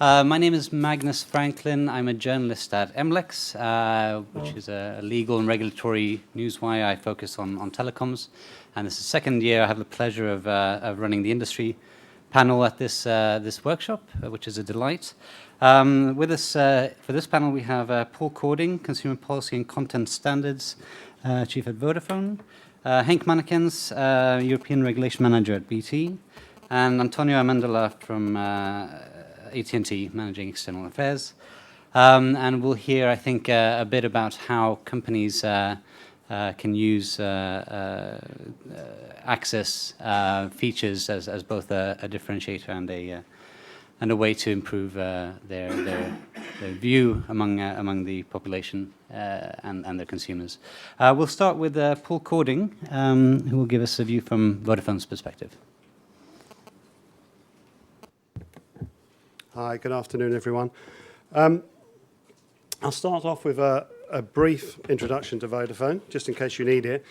My name is Magnus Franklin. I'm a journalist at MLex, which is a legal and regulatory newswire. I focus on telecoms. And this is the second year I have the pleasure of running the industry panel at this workshop, which is a delight. With us for this panel, we have Paul Cording, Consumer Policy and Content Standards Chief at Vodafone, Henk Mannekens, European Regulation Manager at BT, and Antonio Amendola from AT&T, Managing External Affairs. And we'll hear, I think, a bit about how companies can use access features as both a differentiator and a way to improve their view among the population and their consumers. We'll start with Paul Cording, who will give us a view from Vodafone's perspective. Hi, good afternoon, everyone. I'll start off with a brief introduction to Vodafone, just in case you need it.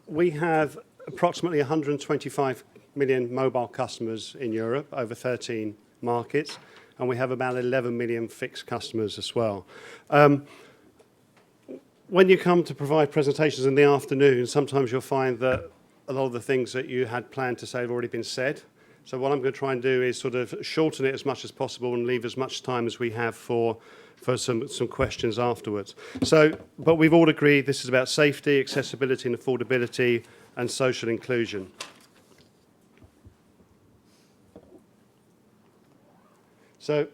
We have approximately 125 million mobile customers in Europe, over 13 markets, and we have about 11 million fixed customers as well. When you come to provide presentations in the afternoon, sometimes you'll find that a lot of the things that you had planned to say have already been said. So what I'm going to try and do is sort of shorten it as much as possible and leave as much time as we have for some questions afterwards. But we've all agreed this is about safety, accessibility and affordability and social inclusion. So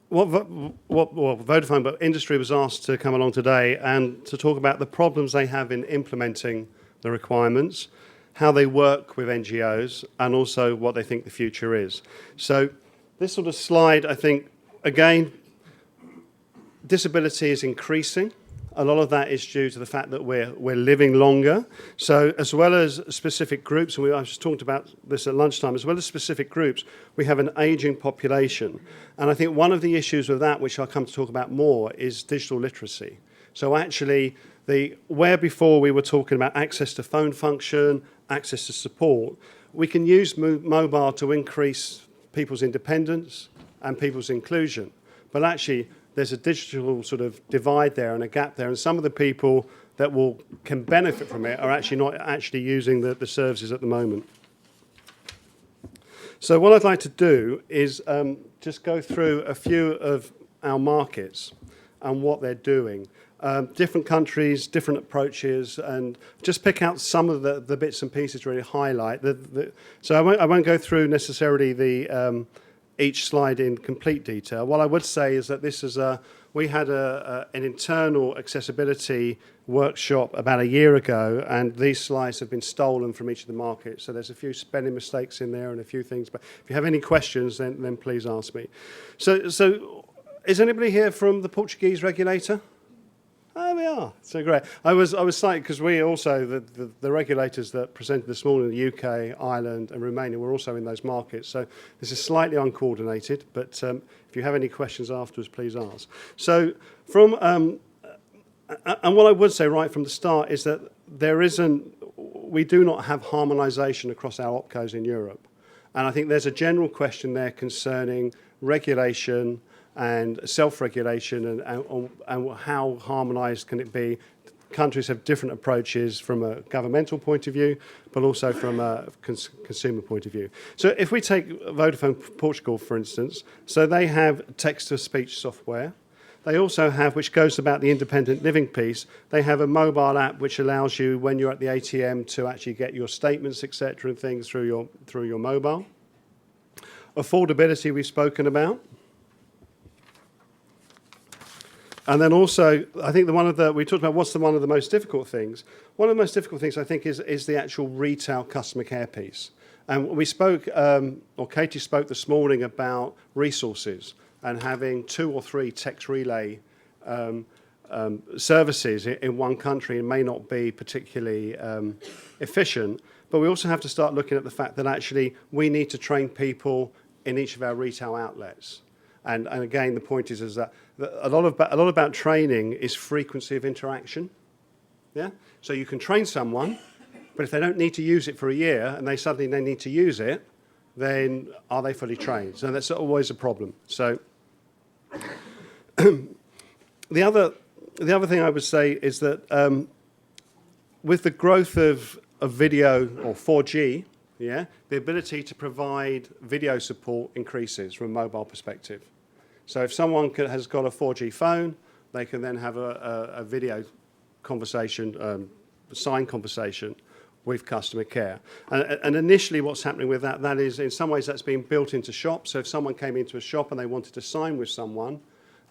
what Vodafone, but industry was asked to come along today and to talk about the problems they have in implementing the requirements, how they work with NGOs, and also what they think the future is. So this sort of slide, I think, again, disability is increasing. A lot of that is due to the fact that we're living longer. So as well as specific groups, and I just talked about this at lunchtime, as well as specific groups, we have an aging population. And I think one of the issues with that, which I'll come to talk about more, is digital literacy. So actually, where before we were talking about access to phone function, access to support, we can use mobile to increase people's independence and people's inclusion. But actually, there's a digital sort of divide there and a gap there, and some of the people that can benefit from it are actually not actually using the services at the moment. So what I'd like to do is just go through a few of our markets and what they're doing. Different countries, different approaches, and just pick out some of the bits and pieces to really highlight. So I won't go through necessarily each slide in complete detail. What I would say is that we had an internal accessibility workshop about a year ago, and these slides have been stolen from each of the markets. So there's a few spelling mistakes in there and a few things. But if you have any questions, then please ask me. So is anybody here from the Portuguese regulator? There we are. So great. I was slightly, because we also, the regulators that presented this morning, the UK, Ireland and Romania, were also in those markets. So this is slightly uncoordinated, but if you have any questions afterwards, please ask. So and what I would say right from the start is that we do not have harmonisation across our opcos in Europe. And I think there's a general question there concerning regulation and self-regulation and how harmonised can it be. Countries have different approaches from a governmental point of view, but also from a consumer point of view. So if we take Vodafone Portugal, for instance, so they have text-to-speech software. They also have, which goes about the independent living piece, they have a mobile app which allows you, when you're at the ATM, to actually get your statements, etc., and things through your mobile. Affordability we've spoken about. And then also, I think we talked about what's one of the most difficult things. One of the most difficult things, I think, is the actual retail customer care piece. And we spoke, or Katie spoke this morning about resources and having 2 or 3 text relay services in one country. It may not be particularly efficient, but we also have to start looking at the fact that actually we need to train people in each of our retail outlets. And again, the point is that a lot about training is frequency of interaction. Yeah. So you can train someone, but if they don't need to use it for a year and they suddenly need to use it, then are they fully trained? So that's always a problem. So the other thing I would say is that with the growth of video or 4G, yeah, the ability to provide video support increases from a mobile perspective. So if someone has got a 4G phone, they can then have a video conversation, sign conversation with customer care. And initially what's happening with that is in some ways that's being built into shops. So if someone came into a shop and they wanted to sign with someone,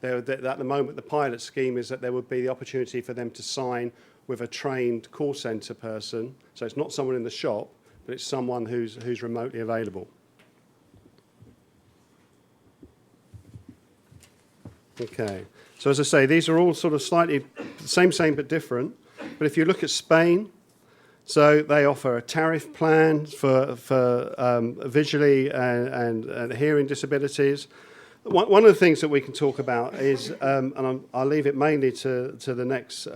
at the moment the pilot scheme is that there would be the opportunity for them to sign with a trained call centre person. So it's not someone in the shop, but it's someone who's remotely available. Okay, so as I say, these are all sort of slightly same but different. But if you look at Spain, so they offer a tariff plan for visually and hearing disabilities. One of the things that we can talk about is, and I'll leave it mainly to the next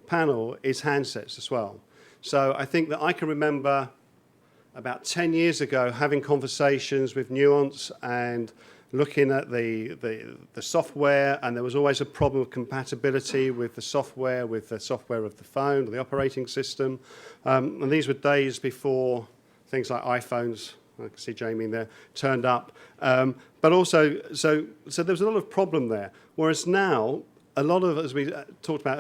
panel, is handsets as well. So I think that I can remember about 10 years ago having conversations with Nuance and looking at the software, and there was always a problem of compatibility with the software of the phone or the operating system. And these were days before things like iPhones, I can see Jamie in there, turned up. But also, so there was a lot of problem there. Whereas now, a lot of, as we talked about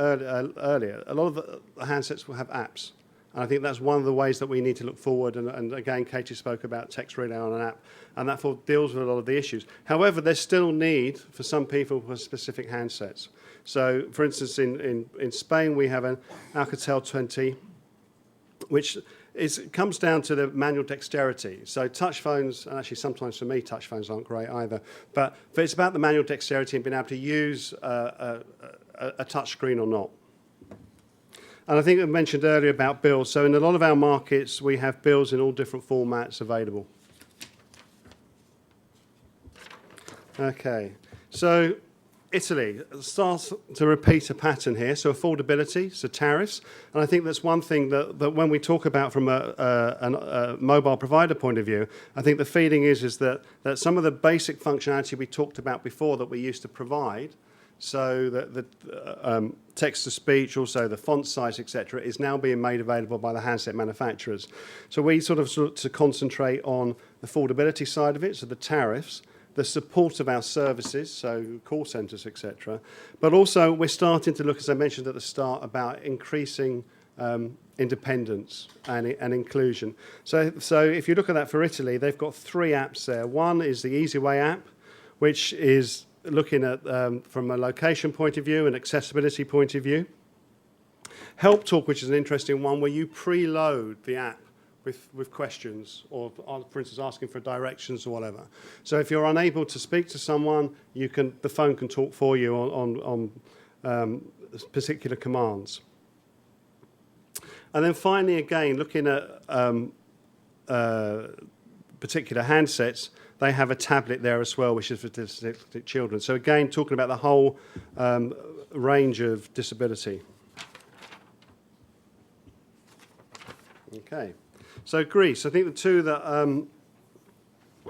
earlier, a lot of the handsets will have apps. And I think that's one of the ways that we need to look forward. And again, Katie spoke about text relay on an app, and that deals with a lot of the issues. However, there's still need for some people for specific handsets. So, for instance, in Spain, we have an Alcatel 20, which comes down to the manual dexterity. So touch phones, and actually sometimes for me, touch phones aren't great either, but it's about the manual dexterity and being able to use a touch screen or not. And I think I mentioned earlier about bills. So in a lot of our markets, we have bills in all different formats available. Okay, so Italy starts to repeat a pattern here. So affordability, so tariffs. And I think that's one thing that when we talk about from a mobile provider point of view, I think the feeling is that some of the basic functionality we talked about before that we used to provide, so that the text-to-speech, also the font size, etc., is now being made available by the handset manufacturers. So we sort of to concentrate on the affordability side of it, so the tariffs, the support of our services, so call centres, etc. But also we're starting to look, as I mentioned at the start, about increasing independence and inclusion. So if you look at that for Italy, they've got 3 apps there. One is the Easy Way app, which is looking at from a location point of view and accessibility point of view. Help Talk, which is an interesting one, where you preload the app with questions, or for instance asking for directions or whatever. So if you're unable to speak to someone, the phone can talk for you on particular commands. And then finally, again, looking at particular handsets, they have a tablet there as well, which is for dyslexic children. So again, talking about the whole range of disability. Okay, so Greece. I think the two that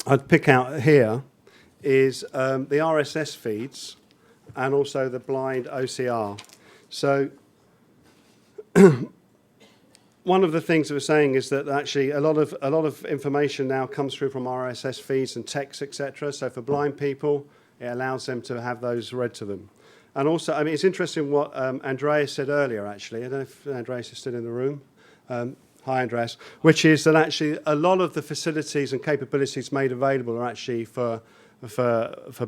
I'd pick out here is the RSS feeds and also the blind OCR. So one of the things that we're saying is that actually a lot of information now comes through from RSS feeds and text, etc. So for blind people, it allows them to have those read to them. And also, I mean, it's interesting what Andreas said earlier, actually. I don't know if Andreas is still in the room. Hi, Andreas. Which is that actually a lot of the facilities and capabilities made available are actually for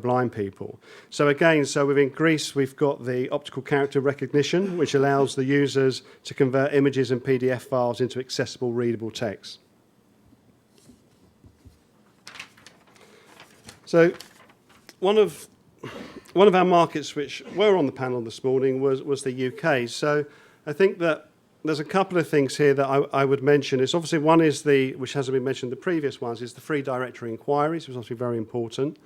blind people. So again, within Greece, we've got the optical character recognition, which allows the users to convert images and PDF files into accessible, readable text. So one of our markets which were on the panel this morning was the UK. So I think that there's a couple of things here that I would mention. It's obviously one is which hasn't been mentioned in the previous ones, is the free directory inquiries, which is obviously very important,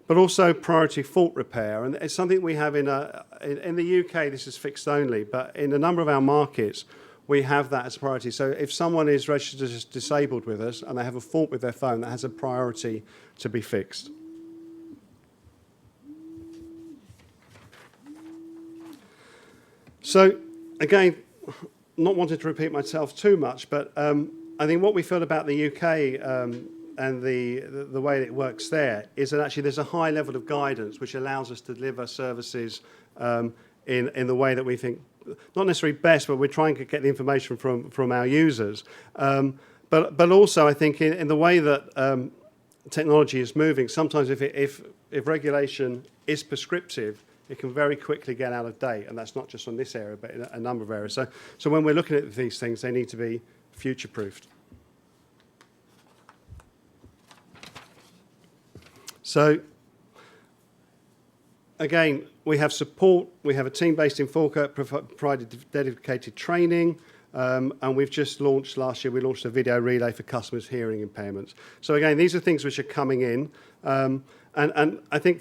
but also priority fault repair. And it's something we have in the UK, this is fixed only, but in a number of our markets, we have that as a priority. So if someone is registered as disabled with us and they have a fault with their phone, that has a priority to be fixed. So again, not wanting to repeat myself too much, but I think what we feel about the UK and the way it works there is that actually there's a high level of guidance which allows us to deliver services in the way that we think, not necessarily best, but we're trying to get the information from our users. But also I think in the way that technology is moving, sometimes if regulation is prescriptive, it can very quickly get out of date, and that's not just on this area, but in a number of areas. So when we're looking at these things, they need to be future-proofed. So again, we have support. We have a team based in Falkirk, provided dedicated training, and we've just launched, last year, we launched a video relay for customers' hearing impairments. So again, these are things which are coming in, and I think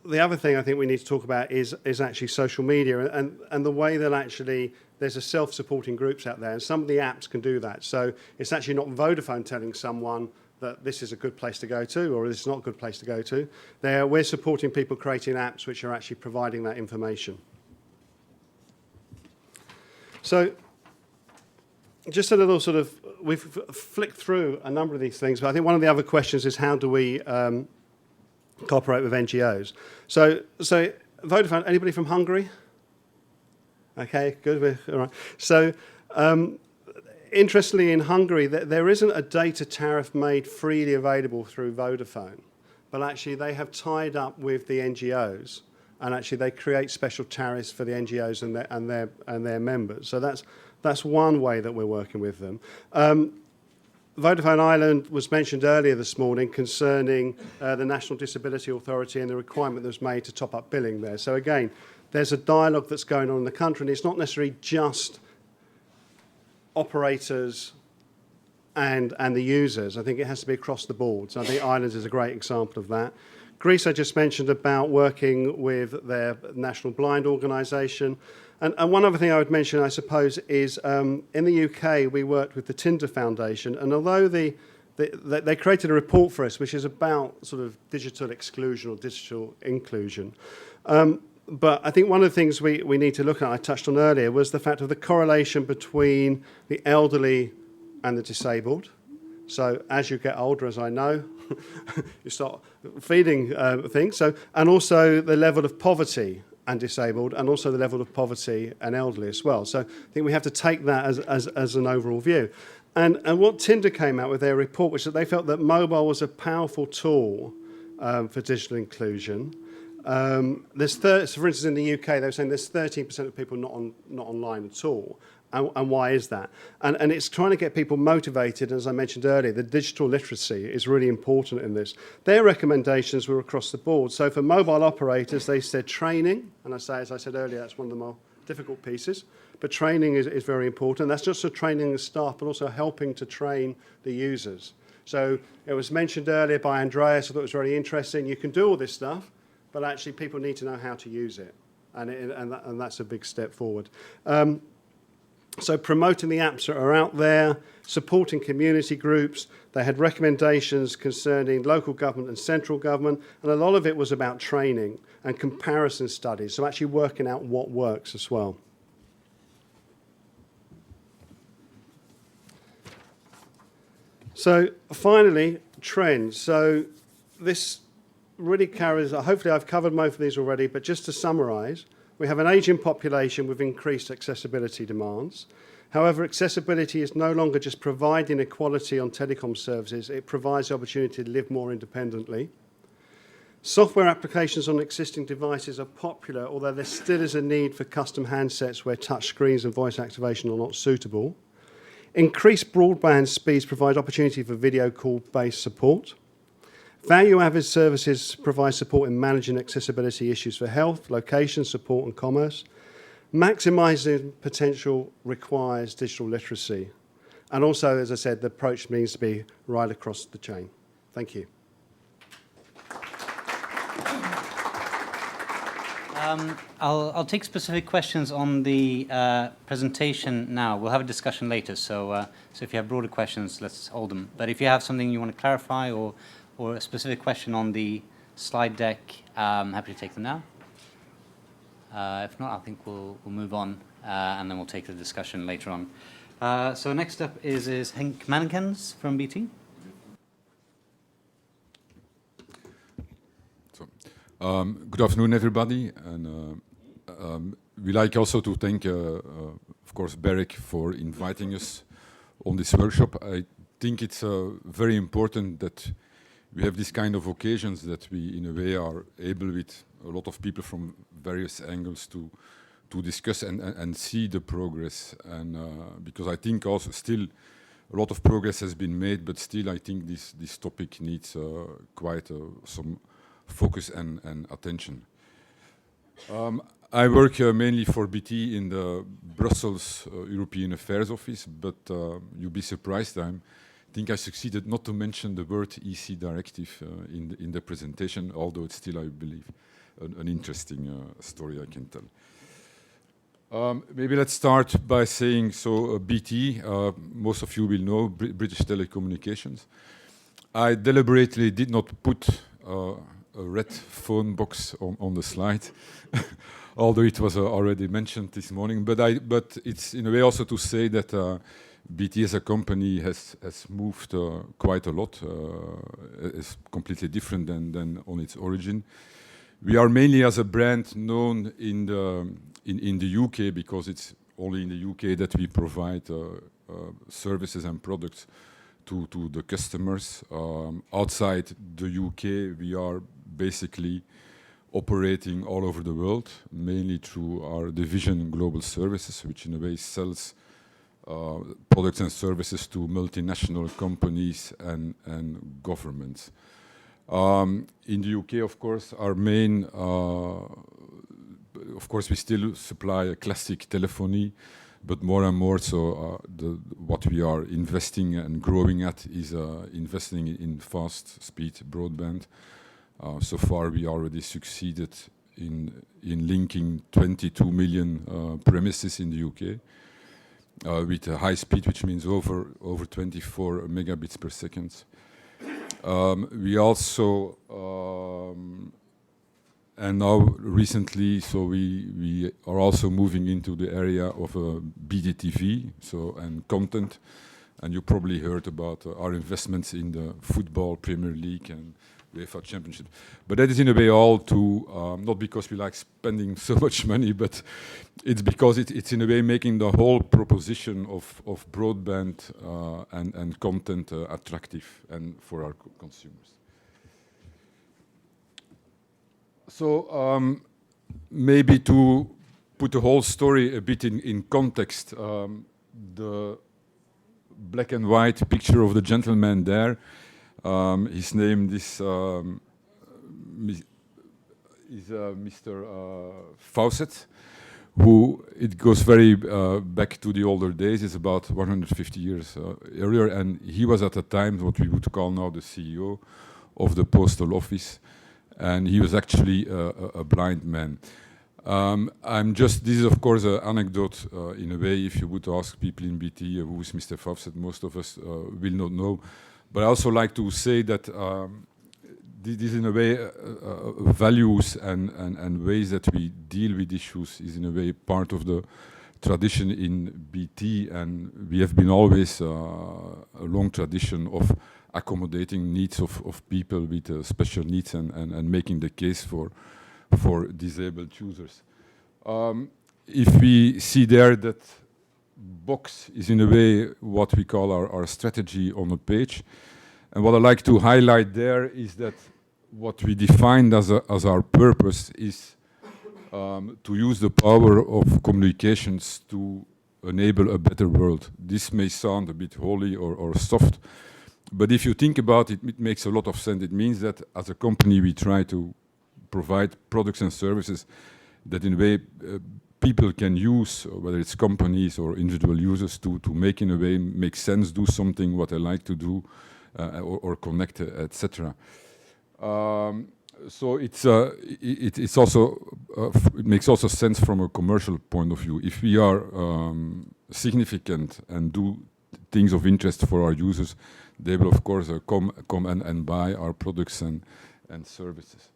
the other thing I think we need to talk about is actually social media and the way that actually there's a self-supporting groups out there, and some of the apps can do that. So it's actually not Vodafone telling someone that this is a good place to go to or this is not a good place to go to. We're supporting people creating apps which are actually providing that information. So just a little sort of, we've flicked through a number of these things, but I think one of the other questions is how do we cooperate with NGOs. So Vodafone, anybody from Hungary? Okay, good. All right. So interestingly, in Hungary, there isn't a data tariff made freely available through Vodafone, but actually they have tied up with the NGOs, and actually they create special tariffs for the NGOs and their members. So that's one way that we're working with them. Vodafone Ireland was mentioned earlier this morning concerning the National Disability Authority and the requirement that was made to top up billing there. So again, there's a dialogue that's going on in the country, and it's not necessarily just operators and the users. I think it has to be across the board. So I think Ireland is a great example of that. Greece, I just mentioned about working with their National Blind Organisation. And one other thing I would mention, I suppose, is in the UK, we worked with the Tinder Foundation, and although they created a report for us, which is about sort of digital exclusion or digital inclusion. But I think one of the things we need to look at, I touched on earlier, was the fact of the correlation between the elderly and the disabled. So as you get older, as I know, you start feeding things. So, and also the level of poverty and disabled, and also the level of poverty and elderly as well. So I think we have to take that as an overall view. And what Tinder came out with their report, which that they felt that mobile was a powerful tool for digital inclusion. For instance, in the UK, they were saying there's 13% of people not online at all. And why is that? And it's trying to get people motivated. As I mentioned earlier, the digital literacy is really important in this. Their recommendations were across the board. So for mobile operators, they said training. And as I said earlier, that's one of the more difficult pieces. But training is very important. That's just for training the staff, but also helping to train the users. So it was mentioned earlier by Andreas. I thought it was very interesting. You can do all this stuff, but actually people need to know how to use it. And that's a big step forward. So promoting the apps that are out there, supporting community groups. They had recommendations concerning local government and central government, and a lot of it was about training and comparison studies, so actually working out what works as well. So finally, trends. So this really carries, hopefully I've covered most of these already, but just to summarise, we have an ageing population with increased accessibility demands. However, accessibility is no longer just providing equality on telecom services, it provides the opportunity to live more independently. Software applications on existing devices are popular, although there still is a need for custom handsets where touch screens and voice activation are not suitable. Increased broadband speeds provide opportunity for video call-based support. Value-added services provide support in managing accessibility issues for health, location, support and commerce. Maximising potential requires digital literacy. And also, as I said, the approach needs to be right across the chain. Thank you. I'll take specific questions on the presentation now. We'll have a discussion later, so if you have broader questions, let's hold them. But if you have something you want to clarify or a specific question on the slide deck, I'm happy to take them now. If not, I think we'll move on, and then we'll take the discussion later on. So next up is Henk Mannekens from BT. Good afternoon, everybody, and we like also to thank, of course, BEREC for inviting us on this workshop. I think it's very important that we have this kind of occasions, that we, in a way, are able, with a lot of people from various angles, to discuss and see the progress. And because I think also still a lot of progress has been made, but still I think this topic needs quite some focus and attention. I work mainly for BT in the Brussels European Affairs Office, but you'll be surprised, I think I succeeded not to mention the word EC directive in the presentation, although it's still, I believe, an interesting story I can tell. Maybe let's start by saying, so BT, most of you will know, British Telecommunications. I deliberately did not put a red phone box on the slide, although it was already mentioned this morning. But it's in a way also to say that BT as a company has moved quite a lot. It's completely different than on its origin. We are mainly as a brand known in the UK, because it's only in the UK that we provide services and products to the customers. Outside the UK, we are basically operating all over the world, mainly through our division Global Services, which in a way sells products and services to multinational companies and governments. In the UK, of course, our main, of course, we still supply a classic telephony, but more and more so what we are investing and growing at is investing in fast speed broadband. So far we already succeeded in linking 22 million premises in the UK with a high speed, which means over 24 megabits per second. We also and now recently, so we are also moving into the area of BDTV, and content. And you probably heard about our investments in the Football Premier League and UEFA Championship. But that is in a way all to, not because we like spending so much money, but it's because it's in a way making the whole proposition of broadband and content attractive and for our consumers. So maybe to put the whole story a bit in context, the black and white picture of the gentleman there, his name is Mr. Fawcett, who it goes very back to the older days. It's about 150 years earlier, and he was at the time what we would call now the CEO of the postal office, and he was actually a blind man. This is of course an anecdote in a way. If you would ask people in BT who is Mr. Fawcett, most of us will not know. But I also like to say that this in a way values and ways that we deal with issues is in a way part of the tradition in BT, and we have been always a long tradition of accommodating needs of people with special needs and making the case for disabled users. If we see there that box is in a way what we call our strategy on a page, and what I like to highlight there is that what we defined as our purpose is to use the power of communications to enable a better world. This may sound a bit holy or soft, but if you think about it, it makes a lot of sense. It means that as a company we try to provide products and services that in a way people can use, whether it's companies or individual users, to make in a way make sense, do something what they like to do, or connect, etc. So it's also it makes also sense from a commercial point of view. If we are significant and do things of interest for our users, they will of course come and buy our products and services.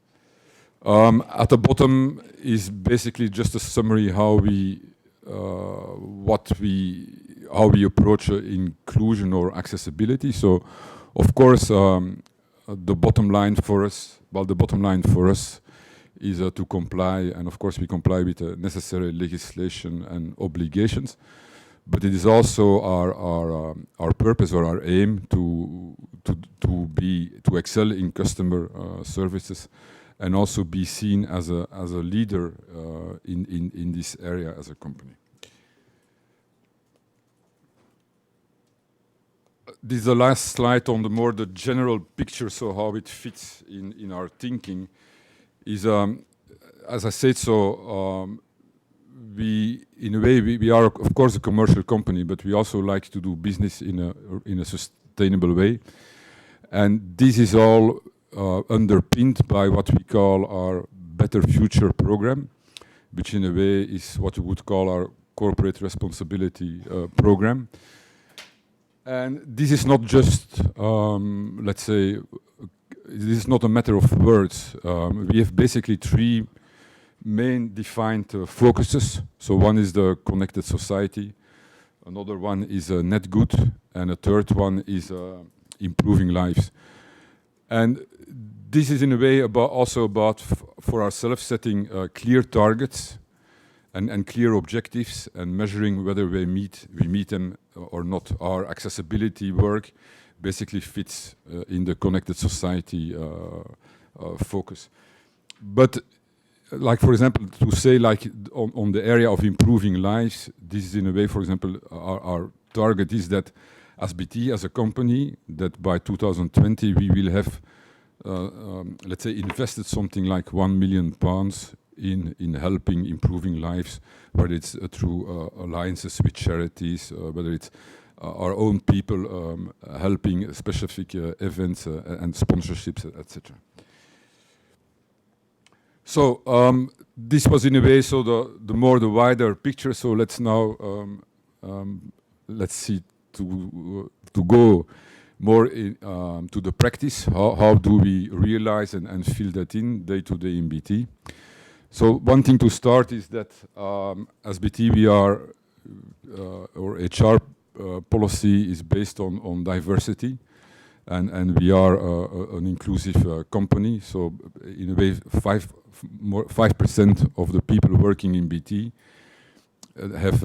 At the bottom is basically just a summary how we approach inclusion or accessibility. So, of course, the bottom line for us is to comply, and of course we comply with the necessary legislation and obligations. But it is also our purpose or our aim to excel in customer services, and also be seen as a leader in this area as a company. This is the last slide on the general picture, so how it fits in our thinking is, as I said, so in a way we are of course a commercial company, but we also like to do business in a sustainable way, and this is all underpinned by what we call our Better Future program, which in a way is what we would call our corporate responsibility program. And this is not just, let's say, this is not a matter of words. We have basically three main defined focuses. So one is the connected society, another one is net good, and a third one is improving lives. And this is in a way also about for ourselves setting clear targets and clear objectives and measuring whether we meet them or not. Our accessibility work basically fits in the connected society focus. But like, for example, to say like on the area of improving lives, this is in a way, for example, our target is that as BT, as a company, that by 2020 we will have, let's say, invested something like £1 million in helping improving lives, whether it's through alliances with charities, whether it's our own people helping specific events and sponsorships, etc. So this was in a way so the wider picture. So let's now let's see to go more to the practice. How do we realize and fill that in day to day in BT? So one thing to start is that as BT we are our HR policy is based on diversity, and we are an inclusive company. So in a way, 5% of the people working in BT have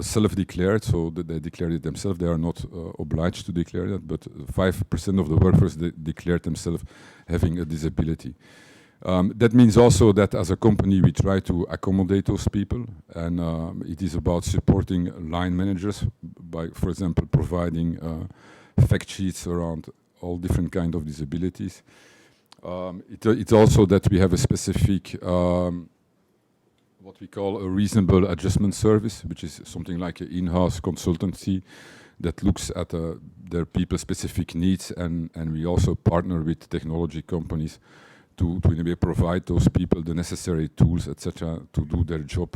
self-declared, so that they declared it themselves. They are not obliged to declare that, but 5% of the workers declared themselves having a disability. That means also that as a company we try to accommodate those people, and it is about supporting line managers by, for example, providing fact sheets around all different kinds of disabilities. It's also that we have a specific what we call a reasonable adjustment service, which is something like an in-house consultancy that looks at their people-specific needs, and we also partner with technology companies to in a way provide those people the necessary tools, etc., to do their job,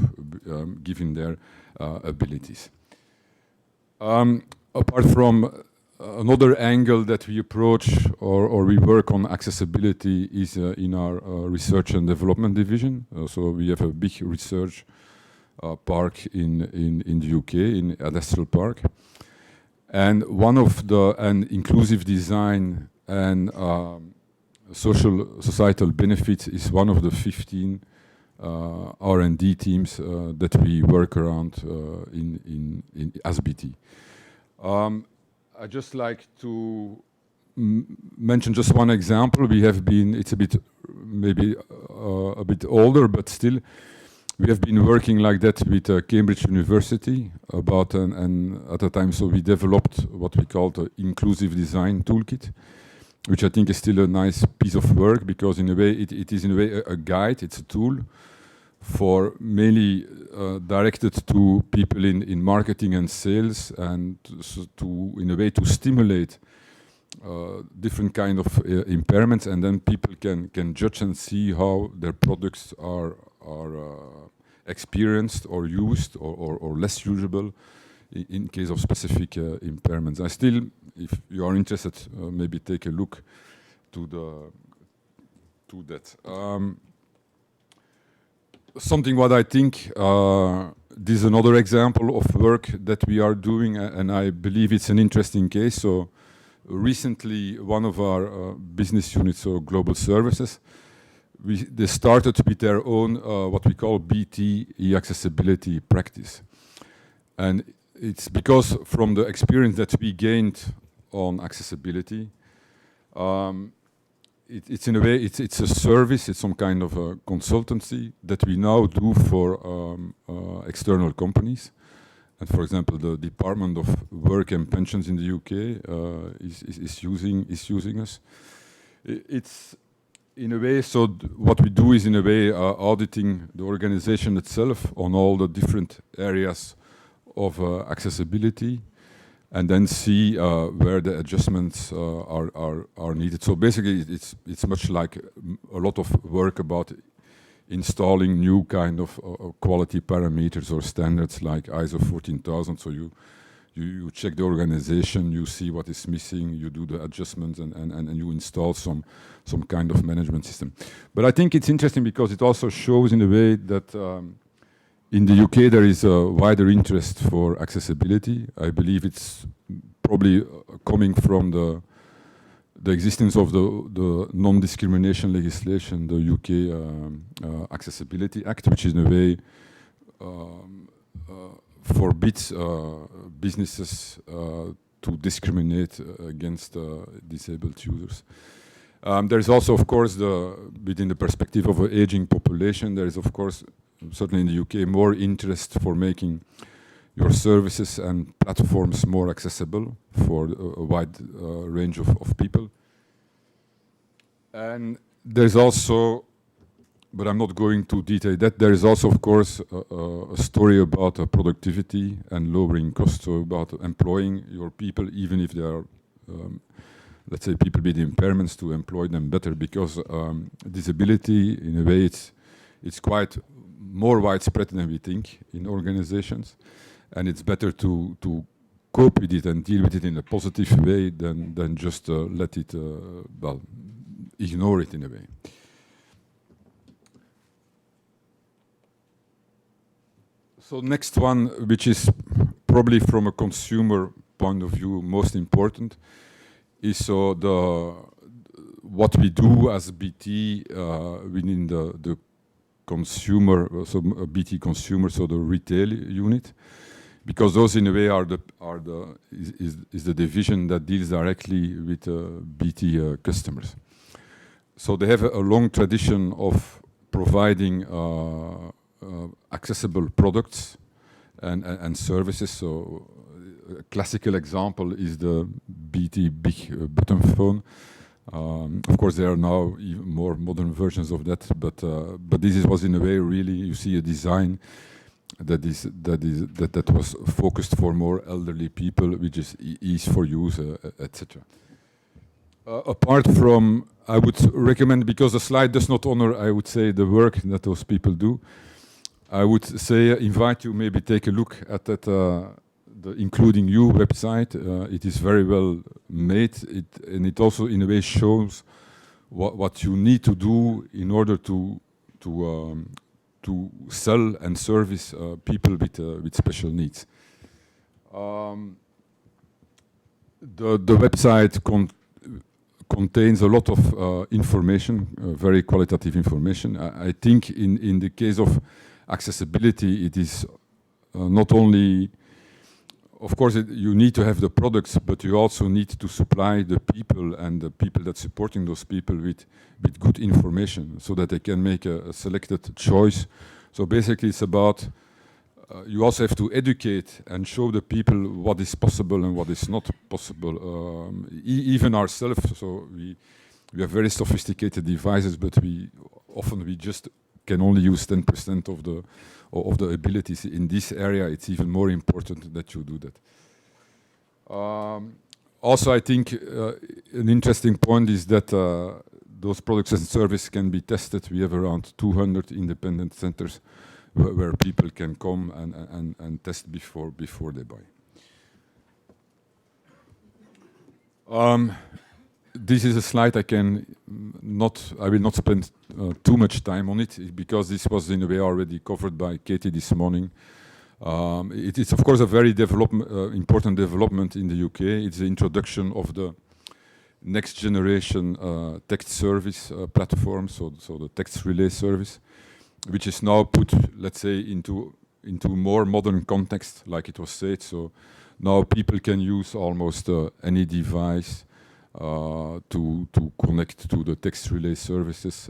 given their abilities. Apart from another angle that we approach or we work on accessibility is in our research and development division. So we have a big research park in the UK, in Industrial Park. And one of the inclusive design and societal benefits is one of the 15 R&D teams that we work around in SBT. I just like to mention just one example. We have been, it's a bit, maybe a bit older, but still, we have been working like that with Cambridge University about, and at the time, so we developed what we call the inclusive design toolkit, which I think is still a nice piece of work, because in a way, it is in a way a guide, it's a tool for mainly directed to people in marketing and sales, and to in a way to stimulate different kind of impairments, and then people can judge and see how their products are experienced or used or less usable in case of specific impairments. I still, if you are interested, maybe take a look to that. Something what I think, this is another example of work that we are doing, and I believe it's an interesting case. So recently, one of our business units, so global services, they started with their own what we call BT accessibility practice. And it's because from the experience that we gained on accessibility, it's in a way, it's a service, it's some kind of a consultancy that we now do for external companies. And for example, the Department of Work and Pensions in the UK is using us. It's in a way, so what we do is in a way auditing the organization itself on all the different areas of accessibility, and then see where the adjustments are needed. So basically, it's much like a lot of work about installing new kind of quality parameters or standards like ISO 14000. So you check the organization, you see what is missing, you do the adjustments, and you install some kind of management system. But I think it's interesting because it also shows in a way that in the UK there is a wider interest for accessibility. I believe it's probably coming from the existence of the non-discrimination legislation, the UK Accessibility Act, which in a way forbids businesses to discriminate against disabled users. There is also, of course, within the perspective of an aging population, there is, of course, certainly in the UK, more interest for making your services and platforms more accessible for a wide range of people. And there's also, but I'm not going to detail that, there is also, of course, a story about productivity and lowering costs, so about employing your people, even if they are, let's say, people with impairments, to employ them better, because disability, in a way, it's quite more widespread than we think in organizations, and it's better to cope with it and deal with it in a positive way than just let it, well, ignore it in a way. So next one, which is probably from a consumer point of view most important, is so what we do as BT within the consumer, so BT consumer, so the retail unit, because those in a way is the division that deals directly with BT customers. So they have a long tradition of providing accessible products and services. So a classical example is the BT big button phone. Of course, there are now even more modern versions of that, but this was in a way really, you see a design that was focused for more elderly people, which is ease for use, etc. Apart from, I would recommend, because the slide does not honor, I would say, the work that those people do, I would say invite you maybe take a look at that the Including You website. It is very well made, and it also in a way shows what you need to do in order to sell and service people with special needs. The website contains a lot of information, very qualitative information. I think in the case of accessibility, it is not only, of course, you need to have the products, but you also need to supply the people and the people that supporting those people with good information so that they can make a selected choice. So basically it's about, you also have to educate and show the people what is possible and what is not possible. Even ourselves, so we have very sophisticated devices, but we just can only use 10% of the abilities. In this area, it's even more important that you do that. Also, I think an interesting point is that those products and services can be tested. We have around 200 independent centers where people can come and test before they buy. This is a slide I will not spend too much time on it because this was in a way already covered by Katie this morning. It is of course a very important development in the UK. It's the introduction of the next generation text service platform, so the text relay service, which is now put, let's say, into more modern context, like it was said. So now people can use almost any device to connect to the text relay services.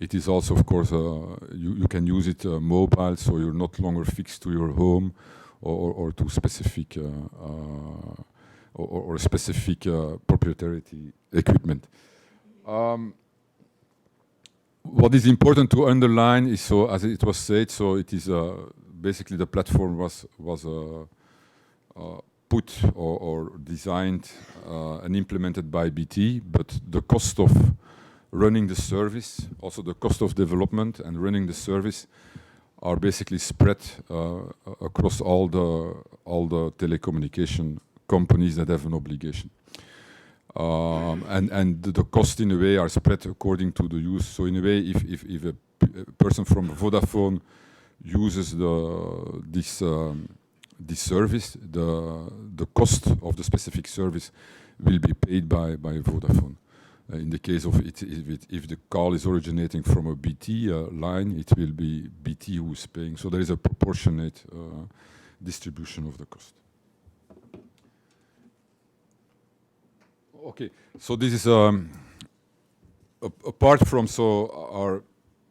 It is also, of course, you can use it mobile, so you're not longer fixed to your home or to specific or specific proprietary equipment. What is important to underline is, so as it was said, so it is basically the platform was put or designed and implemented by BT, but the cost of running the service, also the cost of development and running the service, are basically spread across all the telecommunication companies that have an obligation. And the cost in a way are spread according to the use. So in a way, if a person from Vodafone uses this service, the cost of the specific service will be paid by Vodafone. In the case of if the call is originating from a BT line, it will be BT who is paying. So there is a proportionate distribution of the cost. Okay, so this is apart from our,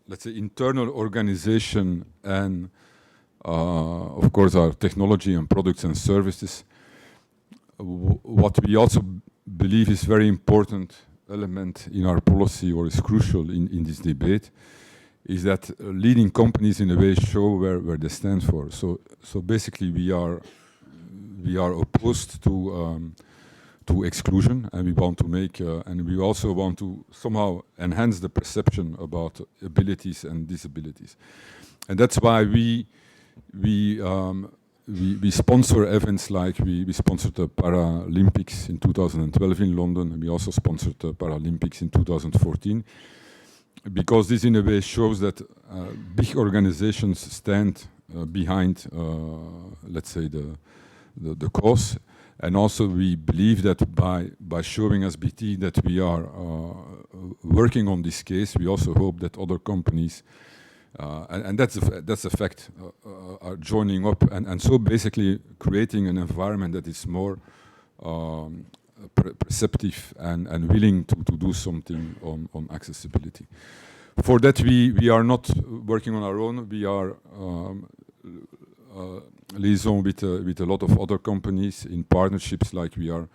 let's say, internal organization and of course our technology and products and services. What we also believe is very important element in our policy, or is crucial in this debate, is that leading companies in a way show where they stand for. So basically we are opposed to exclusion, and we want to make and we also want to somehow enhance the perception about abilities and disabilities, and that's why we sponsor events like we sponsored the Paralympics in 2012 in London, and we also sponsored the Paralympics in 2014, because this in a way shows that big organizations stand behind, let's say, the cause. And also we believe that by showing as BT that we are working on this case, we also hope that other companies, and that's a fact, are joining up and so basically creating an environment that is more perceptive and willing to do something on accessibility. For that we are not working on our own. We are liaison with a lot of other companies in partnerships, like we are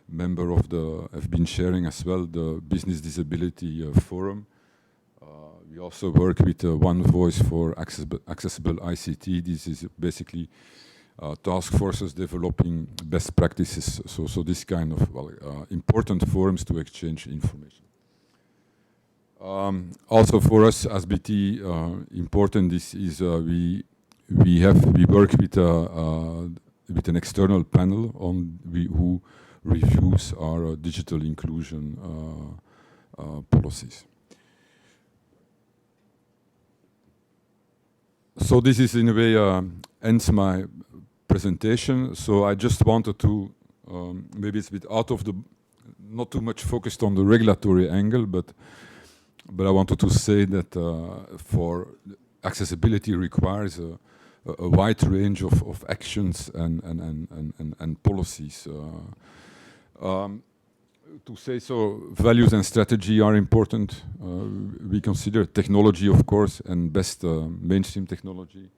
member of have been sharing as well the Business Disability Forum. We also work with One Voice for Accessible ICT. This is basically task forces developing best practices. So this kind of important forums to exchange information. Also for us as BT, important is we work with an external panel who reviews our digital inclusion policies. So this is in a way ends my presentation. So I just wanted to maybe it's a bit out of not too much focused on the regulatory angle, but I wanted to say that for accessibility requires a wide range of actions and policies. To say so, values and strategy are important. We consider technology, of course, and best mainstream technology.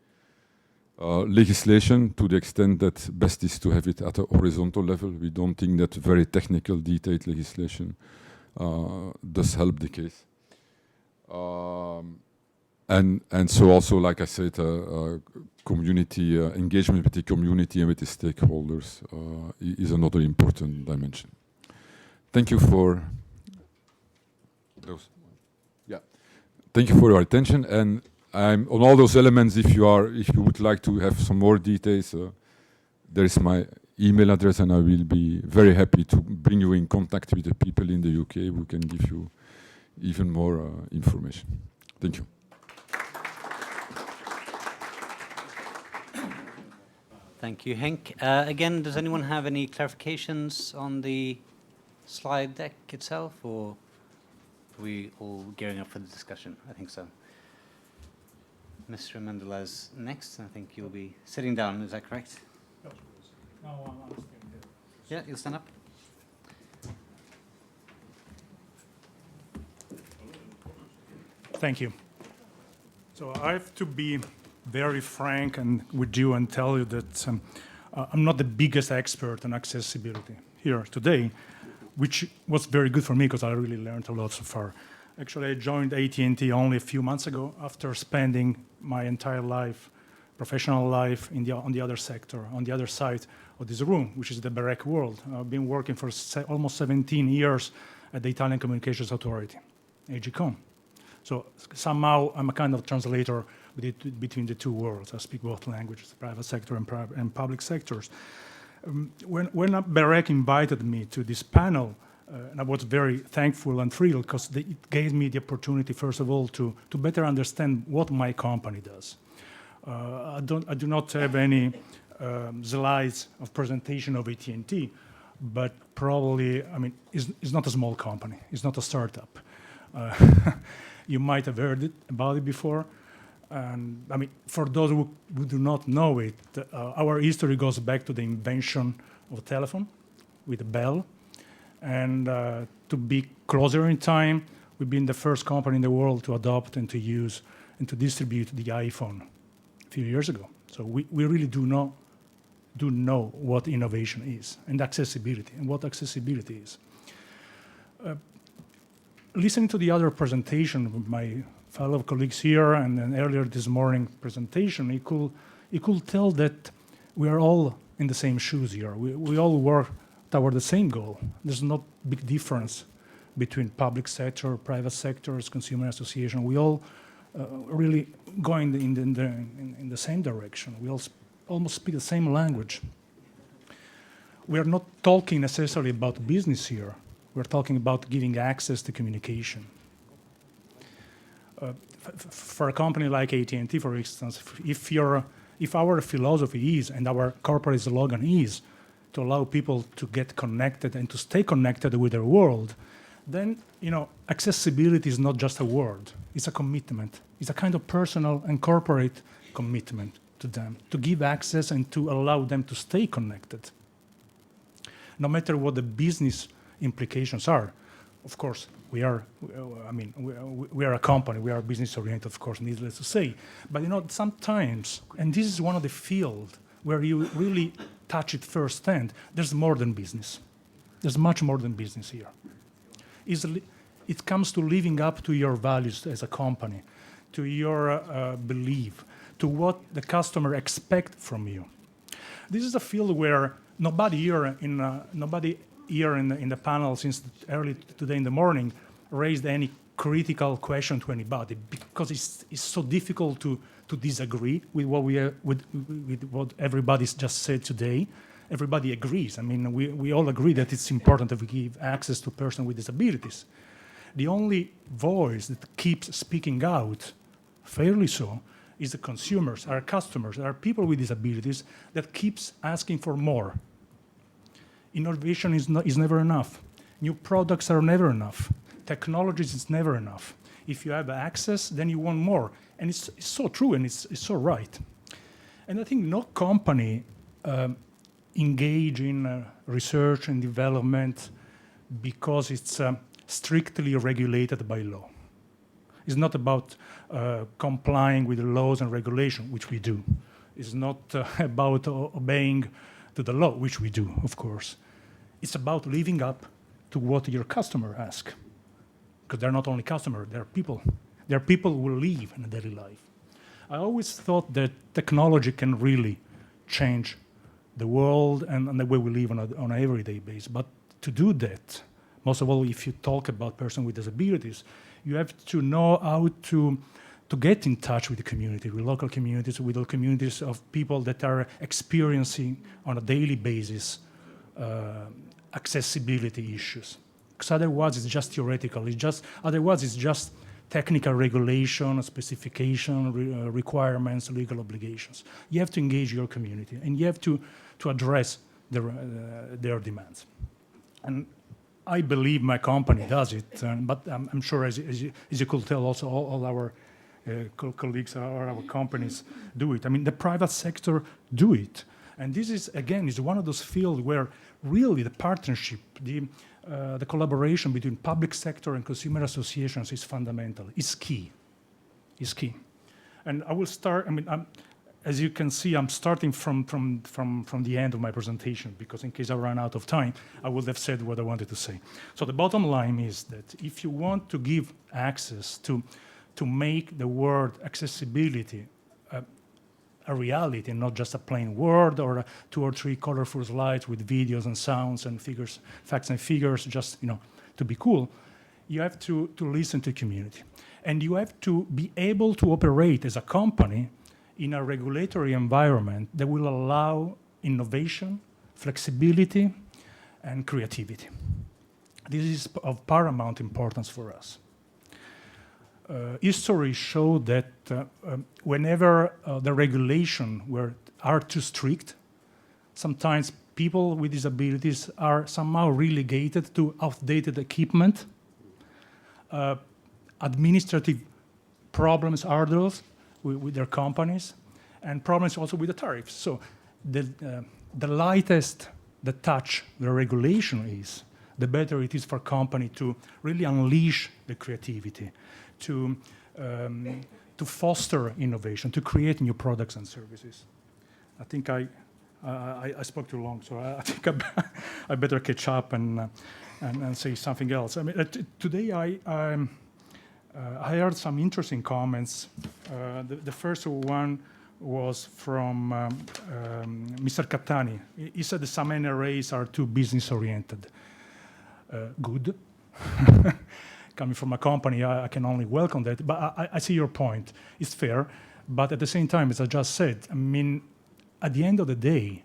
Legislation, to the extent that best is to have it at a horizontal level. We don't think that very technical, detailed legislation does help the case. and so also, like I said, community engagement with the community and with the stakeholders is another important dimension. Thank you for those. Yeah, thank you for your attention. And I'm on all those elements. If you would like to have some more details, there is my email address, and I will be very happy to bring you in contact with the people in the UK who can give you even more information. Thank you. Thank you, Henk. Again, does anyone have any clarifications on the slide deck itself, or are we all gearing up for the discussion? I think so. Mr. Amendola is next. I think you'll be sitting down. Is that correct? No, I'm standing here. Yeah, you'll stand up. Thank you. So I have to be very frank and with you and tell you that I'm not the biggest expert on accessibility here today, which was very good for me because I really learned a lot so far. Actually, I joined AT&T only a few months ago after spending my entire life, professional life, on the other sector, on the other side of this room, which is the BEREC world. I've been working for almost 17 years at the Italian Communications Authority, AGCOM. So somehow I'm a kind of translator between the two worlds. I speak both languages, private sector and public sectors. When BEREC invited me to this panel, and I was very thankful and thrilled because it gave me the opportunity, first of all, to better understand what my company does. I do not have any slides of presentation of AT&T, but probably, I mean, it's not a small company. It's not a startup. You might have heard about it before. And I mean, for those who do not know it, our history goes back to the invention of a telephone with a bell. And to be closer in time, we've been the first company in the world to adopt and to use and to distribute the iPhone a few years ago. So we really do know what innovation is and accessibility and what accessibility is. Listening to the other presentation of my fellow colleagues here and then earlier this morning presentation, you could tell that we are all in the same shoes here. We all work toward the same goal. There's no big difference between public sector, private sectors, consumer association. We all really going in the same direction. We all almost speak the same language. We are not talking necessarily about business here. We're talking about giving access to communication. For a company like AT&T, for instance, if our philosophy is and our corporate slogan is to allow people to get connected and to stay connected with their world, then accessibility is not just a word; it's a commitment. It's a kind of personal and corporate commitment to them to give access and to allow them to stay connected, no matter what the business implications are. Of course, we are a company, we are business oriented, of course, needless to say. But sometimes, and this is one of the fields where you really touch it firsthand, there's more than business. There's much more than business here. It comes to living up to your values as a company, to your belief, to what the customer expects from you. This is a field where nobody here in the panel since early today in the morning raised any critical question to anybody because it's so difficult to disagree with what everybody's just said today. Everybody agrees. I mean, we all agree that it's important that we give access to persons with disabilities. The only voice that keeps speaking out, fairly so, is the consumers, our customers, our people with disabilities that keeps asking for more. Innovation is never enough. New products are never enough. Technologies is never enough. If you have access, then you want more. And it's so true and it's so right. And I think no company engage in research and development because it's strictly regulated by law. It's not about complying with the laws and regulation, which we do. It's not about obeying to the law, which we do, of course. It's about living up to what your customer asks. Because they're not only customers, they're people. They're people who live in a daily life. I always thought that technology can really change the world and the way we live on an everyday basis. But to do that, most of all, if you talk about persons with disabilities, you have to know how to get in touch with the community, with local communities, with the communities of people that are experiencing on a daily basis accessibility issues. Because otherwise it's just theoretical. Otherwise it's just technical regulation, specification, requirements, legal obligations. You have to engage your community and you have to address their demands. And I believe my company does it, but I'm sure, as you could tell, also all our colleagues or our companies do it. I mean, the private sector do it. And this is, again, is one of those fields where really the partnership, the collaboration between public sector and consumer associations is fundamental, is key, And I will start, as you can see, I'm starting from the end of my presentation, because in case I run out of time, I would have said what I wanted to say. So the bottom line is that if you want to give access to make the word accessibility a reality, not just a plain word or 2 or 3 colorful slides with videos and sounds and figures, facts and figures, just to be cool, you have to listen to the community. And you have to be able to operate as a company in a regulatory environment that will allow innovation, flexibility, and creativity. This is of paramount importance for us. History showed that whenever the regulation are too strict, sometimes people with disabilities are somehow relegated to outdated equipment, administrative problems, hurdles with their companies, and problems also with the tariffs. So the lightest the touch the regulation is, the better it is for a company to really unleash the creativity, to foster innovation, to create new products and services. I think I spoke too long, so I think I better catch up and say something else. I mean, today I heard some interesting comments. The first one was from Mr. Catani. He said that some NRAs are too business-oriented. Good. Coming from a company, I can only welcome that. But I see your point. It's fair. But at the same time, as I just said, I mean, at the end of the day,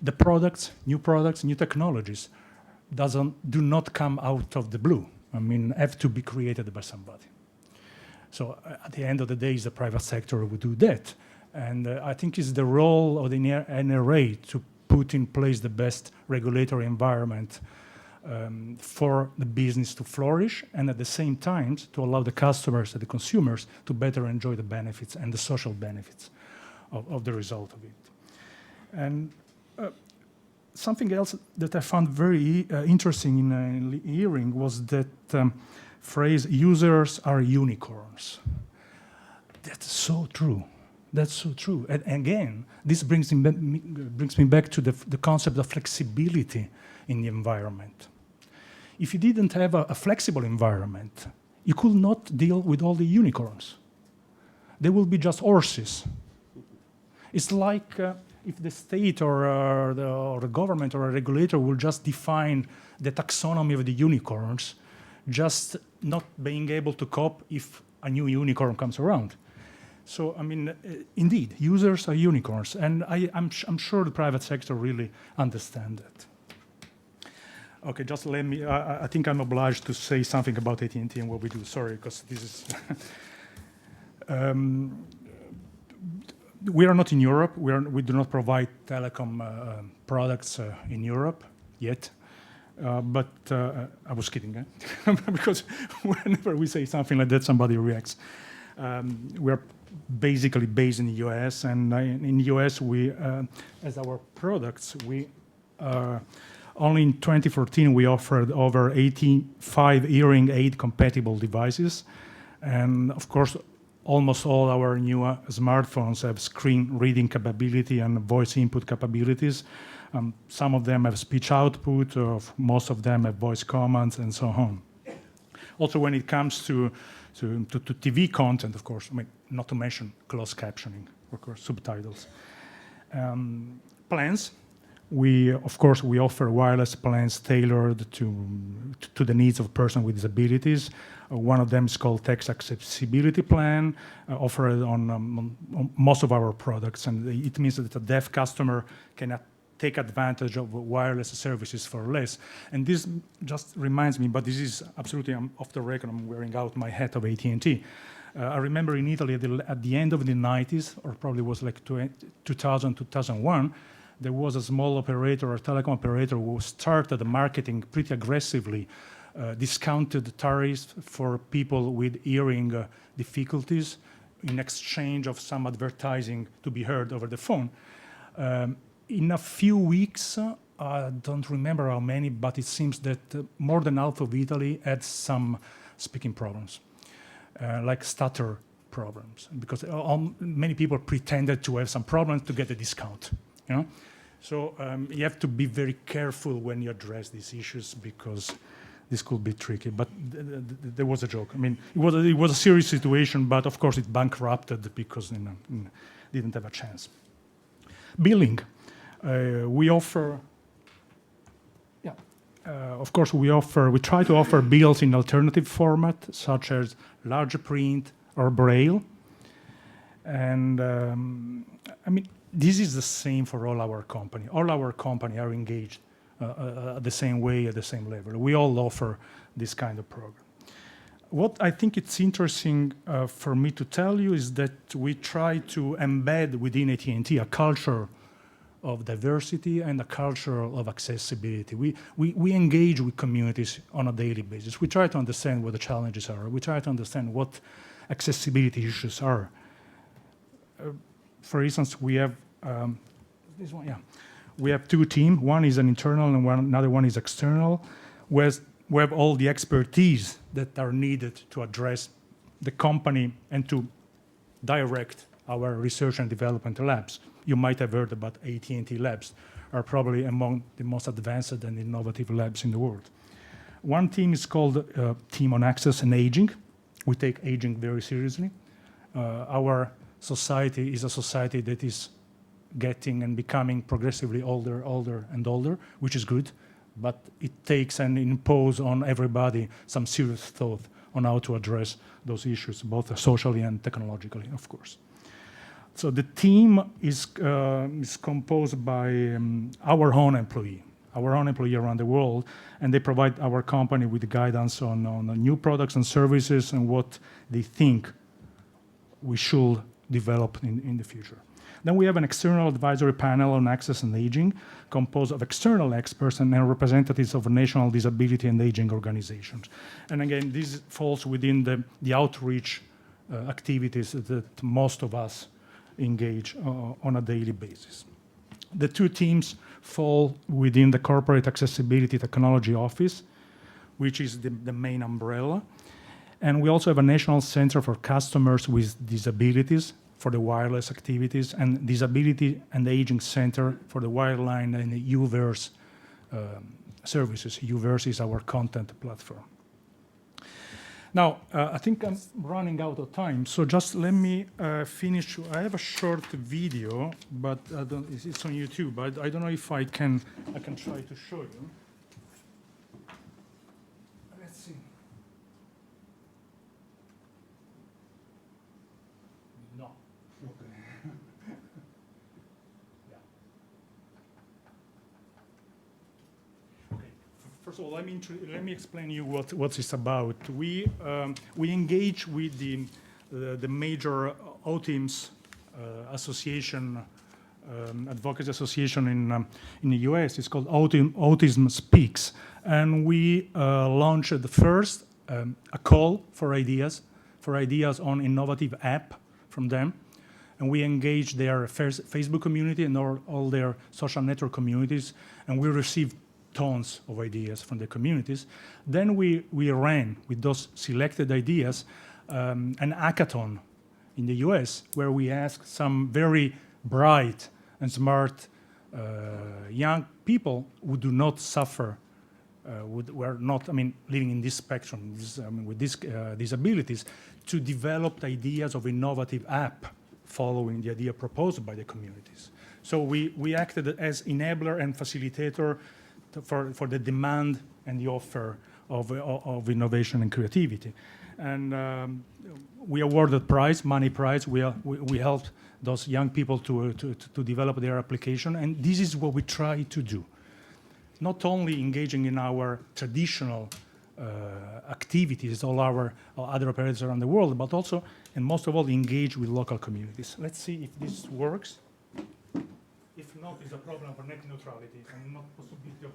the products, new technologies, do not come out of the blue. I mean, have to be created by somebody. So at the end of the day, it's the private sector who do that. And I think it's the role of the NRA to put in place the best regulatory environment for the business to flourish, and at the same time to allow the customers and the consumers to better enjoy the benefits and the social benefits of the result of it. And something else that I found very interesting in hearing was that phrase, users are unicorns. That's so true. That's so true. And again, this brings me back to the concept of flexibility in the environment. If you didn't have a flexible environment, you could not deal with all the unicorns. They will be just horses. It's like if the state or the government or a regulator will just define the taxonomy of the unicorns, just not being able to cope if a new unicorn comes around. So, I mean, indeed, users are unicorns, and I'm sure the private sector really understands that. Okay, just let me, I think I'm obliged to say something about AT&T and what we do. Sorry, because this is... we are not in Europe. We do not provide telecom products in Europe yet. But I was kidding, eh? Because whenever we say something like that, somebody reacts. We're basically based in the US, and in the US, we, as our products, we only in 2014 we offered over 85 hearing aid compatible devices, and of course, almost all our new smartphones have screen reading capability and voice input capabilities. Some of them have speech output, most of them have voice commands, and so on. Also, when it comes to to TV content, of course. I mean, not to mention closed captioning, of course, subtitles. Plans. Of course, we offer wireless plans tailored to the needs of persons with disabilities. One of them is called Text Accessibility Plan, offered on most of our products, and it means that a deaf customer can take advantage of wireless services for less. And this just reminds me, but this is absolutely, I'm off the record, I'm wearing out my hat of AT&T. I remember in Italy at the end of the 90s, or probably was like 2000, 2001, there was a small operator or telecom operator who started marketing pretty aggressively discounted tariffs for people with hearing difficulties in exchange of some advertising to be heard over the phone. In a few weeks, I don't remember how many, but it seems that more than half of Italy had some speaking problems, like stutter problems, because many people pretended to have some problems to get a discount. You know? So you have to be very careful when you address these issues, because this could be tricky. But there was a joke. I mean, it was a serious situation, but of course it bankrupted because didn't have a chance. Billing. We offer, of course, we try to offer bills in alternative format, such as large print or braille. And I mean, this is the same for all our company. All our company are engaged the same way, at the same level. We all offer this kind of program. What I think it's interesting for me to tell you is that we try to embed within AT&T a culture of diversity and a culture of accessibility. We engage with communities on a daily basis. We try to understand what the challenges are. We try to understand what accessibility issues are. For instance, we have this one, we have two teams. One is an internal and another one is external. We have all the expertise that are needed to address the company and to direct our research and development labs. You might have heard about AT&T labs, are probably among the most advanced and innovative labs in the world. One team is called Team on Access and Aging. We take aging very seriously. Our society is a society that is getting and becoming progressively older and older, which is good, but it takes and imposes on everybody some serious thought on how to address those issues, both socially and technologically, of course. So the team is composed by our own employee around the world, and they provide our company with guidance on new products and services and what they think we should develop in the future. Then we have an external advisory panel on access and aging, composed of external experts and representatives of national disability and aging organizations. And again, this falls within the outreach activities that most of us engage on a daily basis. The two teams fall within the Corporate Accessibility Technology Office, which is the main umbrella. And we also have a National Center for Customers with Disabilities for the wireless activities, and Disability and Aging Center for the wireline and the UVerse services. UVerse is our content platform. Now, I think I'm running out of time, so just let me finish. I have a short video, but it's on YouTube. I don't know if I can try to show you. Let's see. No. Okay. Yeah. Okay. First of all, let me explain you what it's about. We engage with the major autism association, advocacy association in the US. It's called Autism Speaks, and we launched the first a call for ideas on innovative app from them, and we engaged their Facebook community and all their social network communities, and we received tons of ideas from the communities. Then we ran with those selected ideas an hackathon in the US, where we asked some very bright and smart young people who do not suffer were not, living in this spectrum, with these disabilities, to develop ideas of innovative app following the idea proposed by the communities. So we acted as enabler and facilitator for the demand and the offer of innovation and creativity. And we awarded money prize. We helped those young people to develop their application, and this is what we try to do. Not only engaging in our traditional activities, all our other operators around the world, but also, and most of all, engage with local communities. Let's see if this works. If not, it's a problem for net neutrality and not possibility of...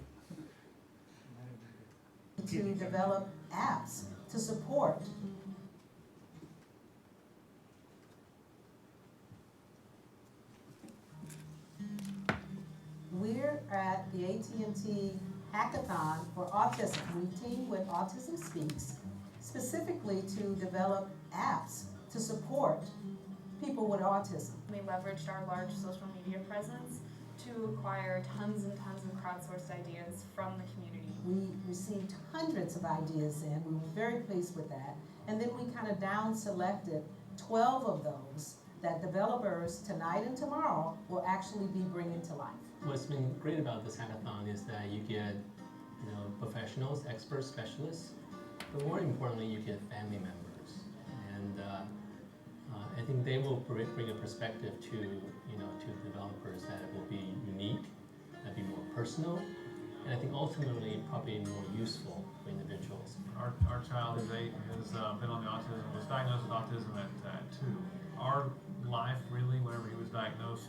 To develop apps to support. We're at the AT&T Hackathon for Autism. We team with Autism Speaks specifically to develop apps to support people with autism. We leveraged our large social media presence to acquire tons and tons of crowdsourced ideas from the community. We received hundreds of ideas in. We were very pleased with that. And then we kind of down selected 12 of those that developers tonight and tomorrow will actually be bringing to life. What's been great about this hackathon is that you get professionals, experts, specialists, but more importantly, you get family members. And I think they will bring a perspective to developers that will be unique, that be more personal, and I think ultimately probably more useful for individuals. Our child is 8 and has been on the autism, was diagnosed with autism at 2. Our life really, whenever he was diagnosed,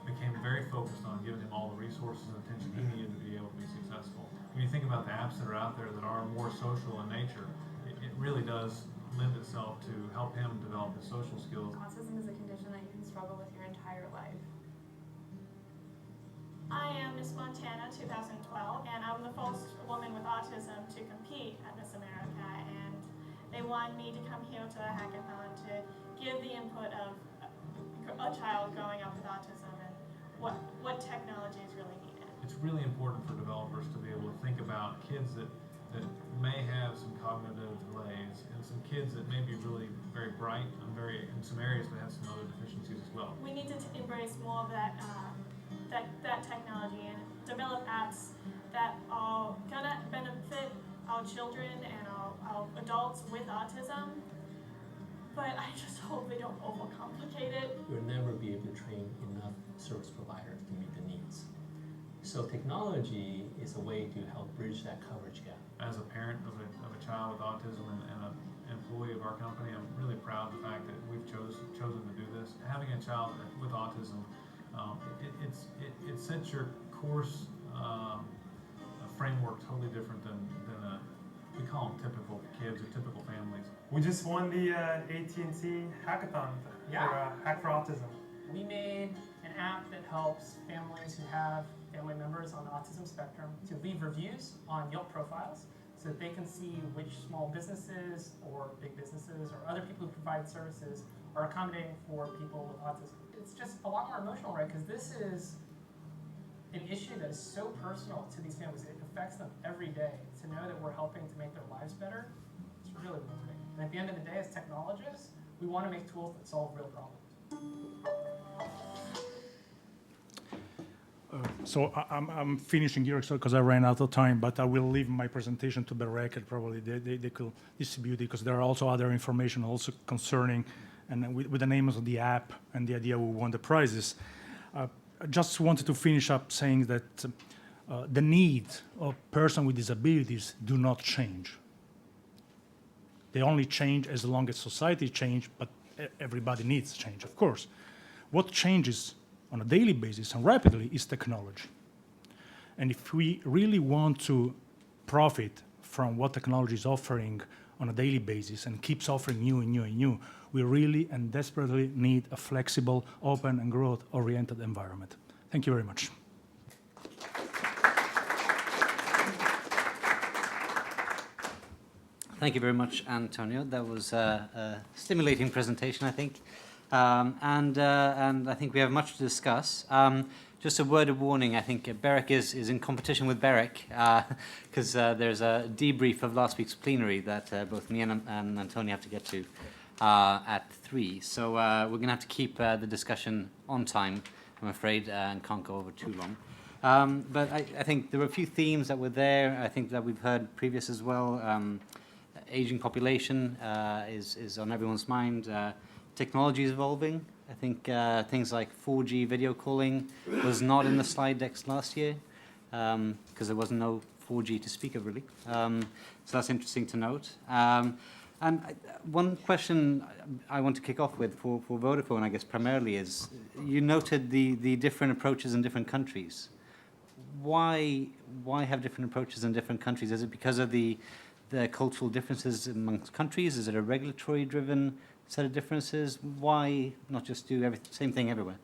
became very focused on giving him all the resources and attention he needed to be able to be successful. When you think about the apps that are out there that are more social in nature, it really does lend itself to help him develop his social skills. Autism is a condition that you can struggle with your entire life. I am Miss Montana 2012, and I'm the first woman with autism to compete at Miss America, and they wanted me to come here to the hackathon to give the input of a child growing up with autism and what technology is really needed. It's really important for developers to be able to think about kids that may have some cognitive delays and some kids that may be really very bright and in some areas but have some other deficiencies as well. We need to embrace more of that technology and develop apps that are gonna benefit our children and our adults with autism, but I just hope they don't overcomplicate it. You'll never be able to train enough service providers to meet the needs. So technology is a way to help bridge that coverage gap. As a parent of a child with autism and an employee of our company, I'm really proud of the fact that we've chosen to do this. Having a child with autism, it sets your course framework totally different than we call them typical kids or typical families. We just won the AT&T Hackathon for Hack for Autism. We made an app that helps families who have family members on the autism spectrum to leave reviews on Yelp profiles so that they can see which small businesses or big businesses or other people who provide services are accommodating for people with autism. It's just a lot more emotional, right? Because this is an issue that is so personal to these families. It affects them every day. To know that we're helping to make their lives better, it's really rewarding. And at the end of the day, as technologists, we want to make tools that solve real problems. So I'm finishing here because I ran out of time, but I will leave my presentation to BEREC and probably they could distribute it because there are also other information also concerning and with the names of the app and the idea we won the prizes. I just wanted to finish up saying that the needs of persons with disabilities do not change. They only change as long as society changes, but everybody needs change, of course. What changes on a daily basis and rapidly is technology. And if we really want to profit from what technology is offering on a daily basis and keeps offering new and new and new, we really and desperately need a flexible, open and growth-oriented environment. Thank you very much. Thank you very much, Antonio. That was a stimulating presentation, I think. And I think we have much to discuss. Just a word of warning, I think BEREC is in competition with BEREC because there's a debrief of last week's plenary that both me and Antonio have to get to at 3. So we're going to have to keep the discussion on time, I'm afraid, and can't go over too long. But I think there were a few themes that were there, I think that we've heard previous as well. Aging population is on everyone's mind. Technology is evolving. I think things like 4G video calling was not in the slide decks last year because there wasn't no 4G to speak of, really. So that's interesting to note. And one question I want to kick off with for Vodafone, I guess, primarily is, you noted the different approaches in different countries. Why have different approaches in different countries? Is it because of the cultural differences amongst countries? Is it a regulatory-driven set of differences? Why not just do the same thing everywhere?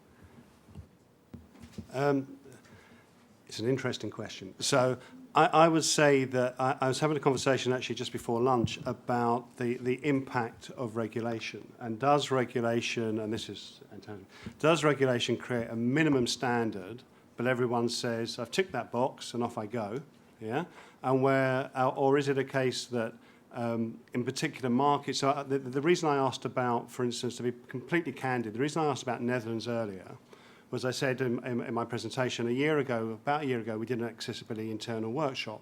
It's an interesting question. So I would say that I was having a conversation actually just before lunch about the impact of regulation. And does regulation, and this is Antonio, does regulation create a minimum standard, but everyone says, I've ticked that box and off I go, yeah? And or is it a case that in particular markets, so the reason I asked about, for instance, to be completely candid, the reason I asked about Netherlands earlier was I said in my presentation about a year ago, we did an accessibility internal workshop.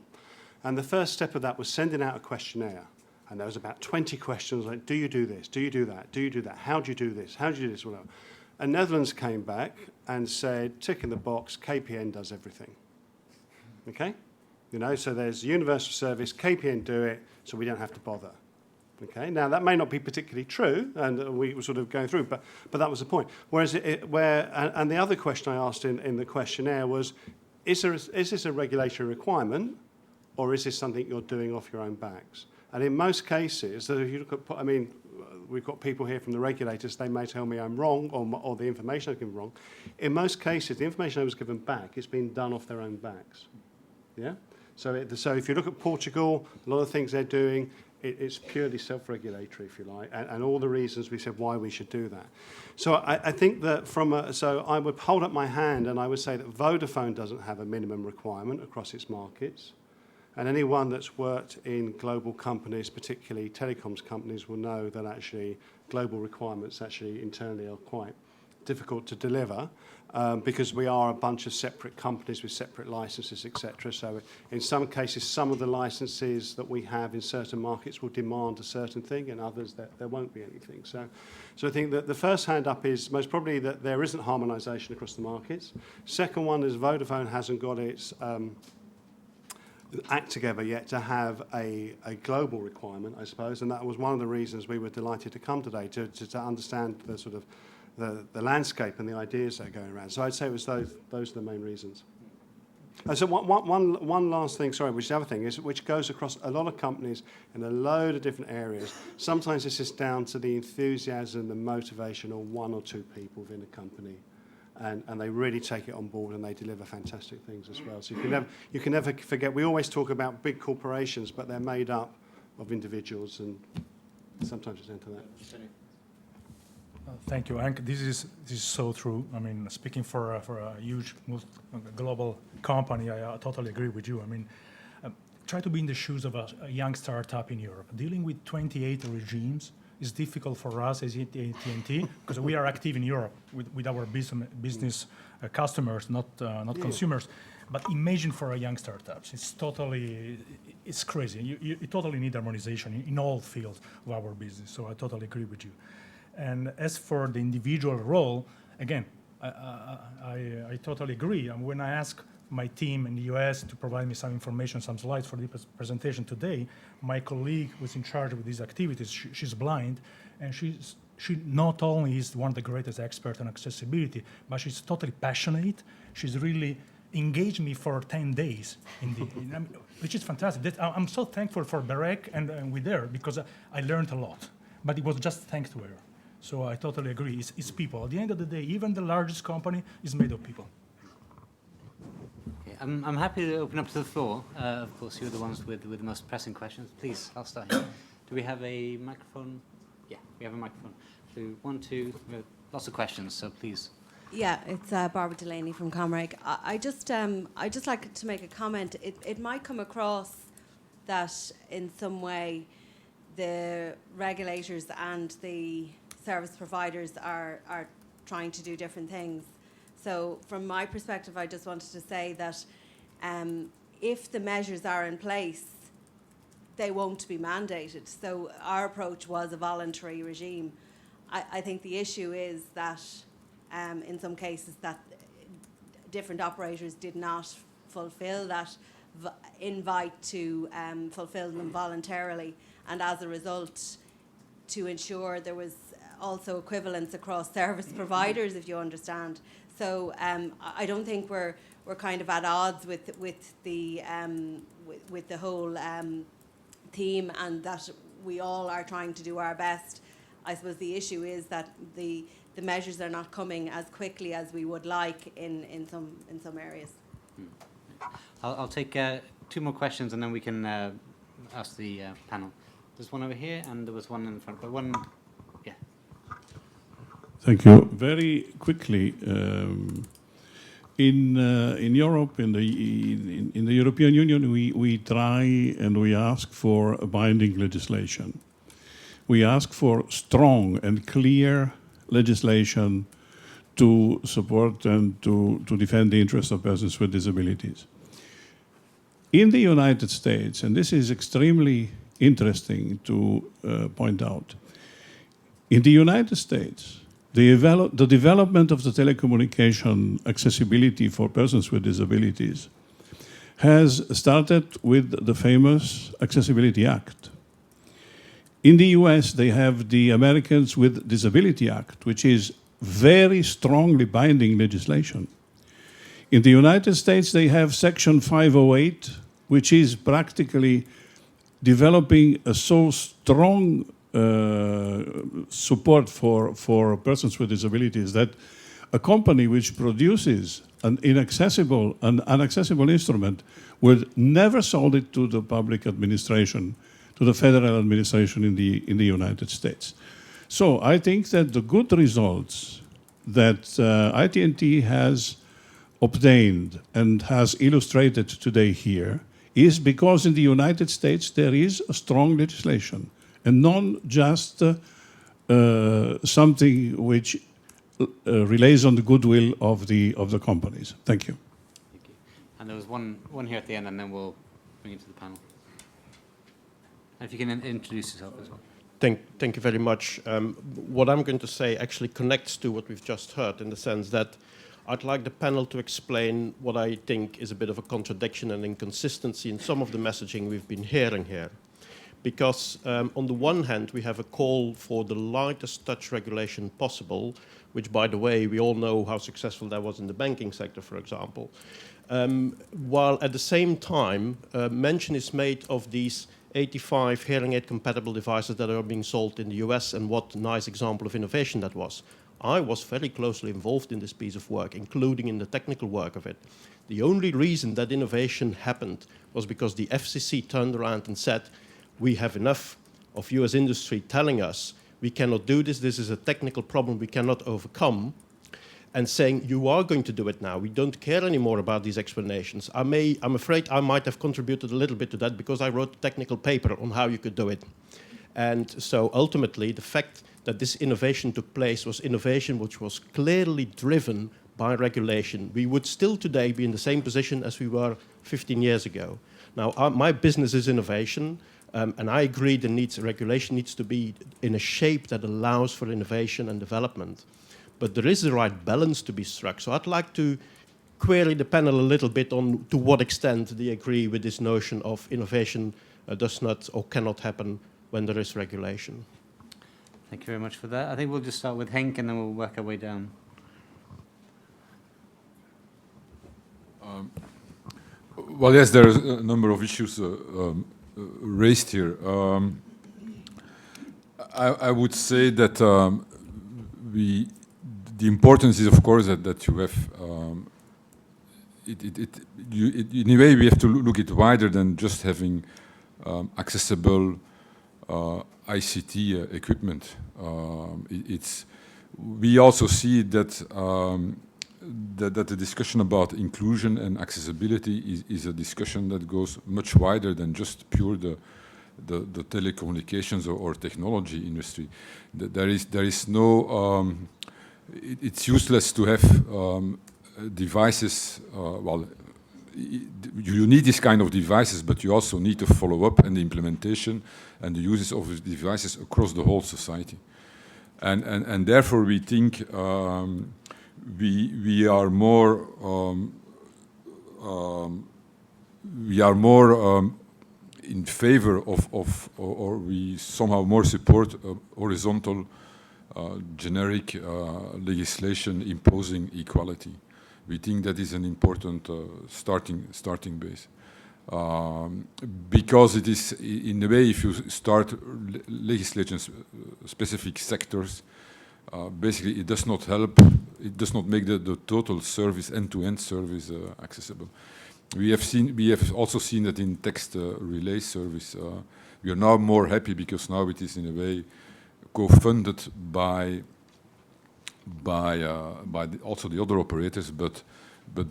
And the first step of that was sending out a questionnaire. And there was about 20 questions like, do you do this? Do you do that? Do you do that? How do you do this? How do you do this? Whatever. And Netherlands came back and said, tick in the box, KPN does everything. Okay? You know, so there's universal service, KPN do it, so we don't have to bother. Okay, now that may not be particularly true, and we were sort of going through, but that was the point. Whereas and the other question I asked in the questionnaire was, is this a regulatory requirement, or is this something you're doing off your own backs? And in most cases, so if you look at, I mean, we've got people here from the regulators, they may tell me I'm wrong, or the information I've given wrong. In most cases, the information I was given back is being done off their own backs. Yeah? So if you look at Portugal, a lot of things they're doing, it's purely self-regulatory, if you like, and all the reasons we said why we should do that. So I think that so I would hold up my hand and I would say that Vodafone doesn't have a minimum requirement across its markets. And anyone that's worked in global companies, particularly telecoms companies, will know that actually global requirements actually internally are quite difficult to deliver because we are a bunch of separate companies with separate licenses, etc. So in some cases, some of the licenses that we have in certain markets will demand a certain thing, and others there won't be anything. So I think that the first hand up is most probably that there isn't harmonisation across the markets. Second one is Vodafone hasn't got its act together yet to have a global requirement, I suppose, and that was one of the reasons we were delighted to come today, to understand the sort of the landscape and the ideas that are going around. So I'd say it was those are the main reasons. And so one last thing, sorry, which is the other thing, is which goes across a lot of companies in a load of different areas. Sometimes this is down to the enthusiasm, the motivation of one or two people within a company. And they really take it on board and they deliver fantastic things as well. So you can never forget, we always talk about big corporations, but they're made up of individuals, and sometimes it's into that. Thank you, Henk. This is so true. I mean, speaking for a huge global company, I totally agree with you. I mean, try to be in the shoes of a young startup in Europe. Dealing with 28 regimes is difficult for us as AT&T because we are active in Europe with our business customers, not consumers. But imagine for a young startups, it's crazy. You totally need harmonization in all fields of our business. So I totally agree with you. And as for the individual role, again, I totally agree. And when I ask my team in the US to provide me some information, some slides for the presentation today, my colleague who's in charge of these activities, she's blind, and she not only is one of the greatest experts on accessibility, but she's totally passionate. She's really engaged me for 10 days, which is fantastic. I'm so thankful for BEREC and with her because I learned a lot. But it was just thanks to her. So I totally agree. It's people. At the end of the day, even the largest company is made of people. Okay, I'm happy to open up to the floor. Of course, you're the ones with the most pressing questions. Please, I'll start here. Do we have a microphone? Yeah, we have a microphone. So 1, 2, lots of questions, so please. Yeah, it's Barbara Delaney from Comreg. I just like to make a comment. It might come across that in some way the regulators and the service providers are trying to do different things. So from my perspective, I just wanted to say that if the measures are in place, they won't be mandated. So our approach was a voluntary regime. I think the issue is that in some cases that different operators did not fulfill that invite to fulfill them voluntarily, and as a result, to ensure there was also equivalence across service providers, if you understand. So I don't think we're kind of at odds with the whole theme, and that we all are trying to do our best. I suppose the issue is that the measures are not coming as quickly as we would like in some areas. I'll take 2 more questions and then we can ask the panel. There's one over here and there was one in the front, but one, yeah. Thank you. Very quickly, in Europe, in the European Union, we try and we ask for binding legislation. We ask for strong and clear legislation to support and to defend the interests of persons with disabilities. In the United States, and this is extremely interesting to point out, in the United States, the development of the telecommunication accessibility for persons with disabilities has started with the famous Accessibility Act. In the US, they have the Americans with Disability Act, which is very strongly binding legislation. In the United States, they have Section 508, which is practically developing a so strong support for persons with disabilities that a company which produces an inaccessible, an unaccessible instrument will never sold it to the public administration, to the federal administration in the United States. So I think that the good results that AT&T has obtained and has illustrated today here is because in the United States there is a strong legislation and not just something which relays on the goodwill of the companies. Thank you. Thank you. And there was one here at the end, and then we'll bring it to the panel. If you can introduce yourself as well. Thank you very much. What I'm going to say actually connects to what we've just heard, in the sense that I'd like the panel to explain what I think is a bit of a contradiction and inconsistency in some of the messaging we've been hearing here. Because on the one hand, we have a call for the lightest touch regulation possible, which, by the way, we all know how successful that was in the banking sector, for example. While at the same time, mention is made of these 85 hearing aid compatible devices that are being sold in the US, and what a nice example of innovation that was. I was very closely involved in this piece of work, including in the technical work of it. The only reason that innovation happened was because the FCC turned around and said, we have enough of US industry telling us we cannot do this, this is a technical problem we cannot overcome, and saying, you are going to do it now. We don't care anymore about these explanations. I'm afraid I might have contributed a little bit to that because I wrote a technical paper on how you could do it. And so ultimately, the fact that this innovation took place was innovation which was clearly driven by regulation. We would still today be in the same position as we were 15 years ago. Now, my business is innovation, and I agree regulation needs to be in a shape that allows for innovation and development. But there is the right balance to be struck. So I'd like to query the panel a little bit on to what extent they agree with this notion of innovation does not or cannot happen when there is regulation. Thank you very much for that. I think we'll just start with Henk and then we'll work our way down. Well, yes, there are a number of issues raised here. I would say that the importance is, of course, that you have, in a way, we have to look at it wider than just having accessible ICT equipment. we also see that that the discussion about inclusion and accessibility is a discussion that goes much wider than just pure the telecommunications or technology industry. There is no. It's useless to have devices. Well, you need this kind of devices, but you also need to follow up and the implementation and the uses of the devices across the whole society. And therefore we think we are more in favor of or we somehow more support horizontal generic legislation imposing equality. We think that is an important starting base. Because it is, in a way, if you start legislating specific sectors, basically it does not help, it does not make the total service, end-to-end service accessible. We have also seen that in text relay service, we are now more happy because now it is in a way co-funded by also the other operators, but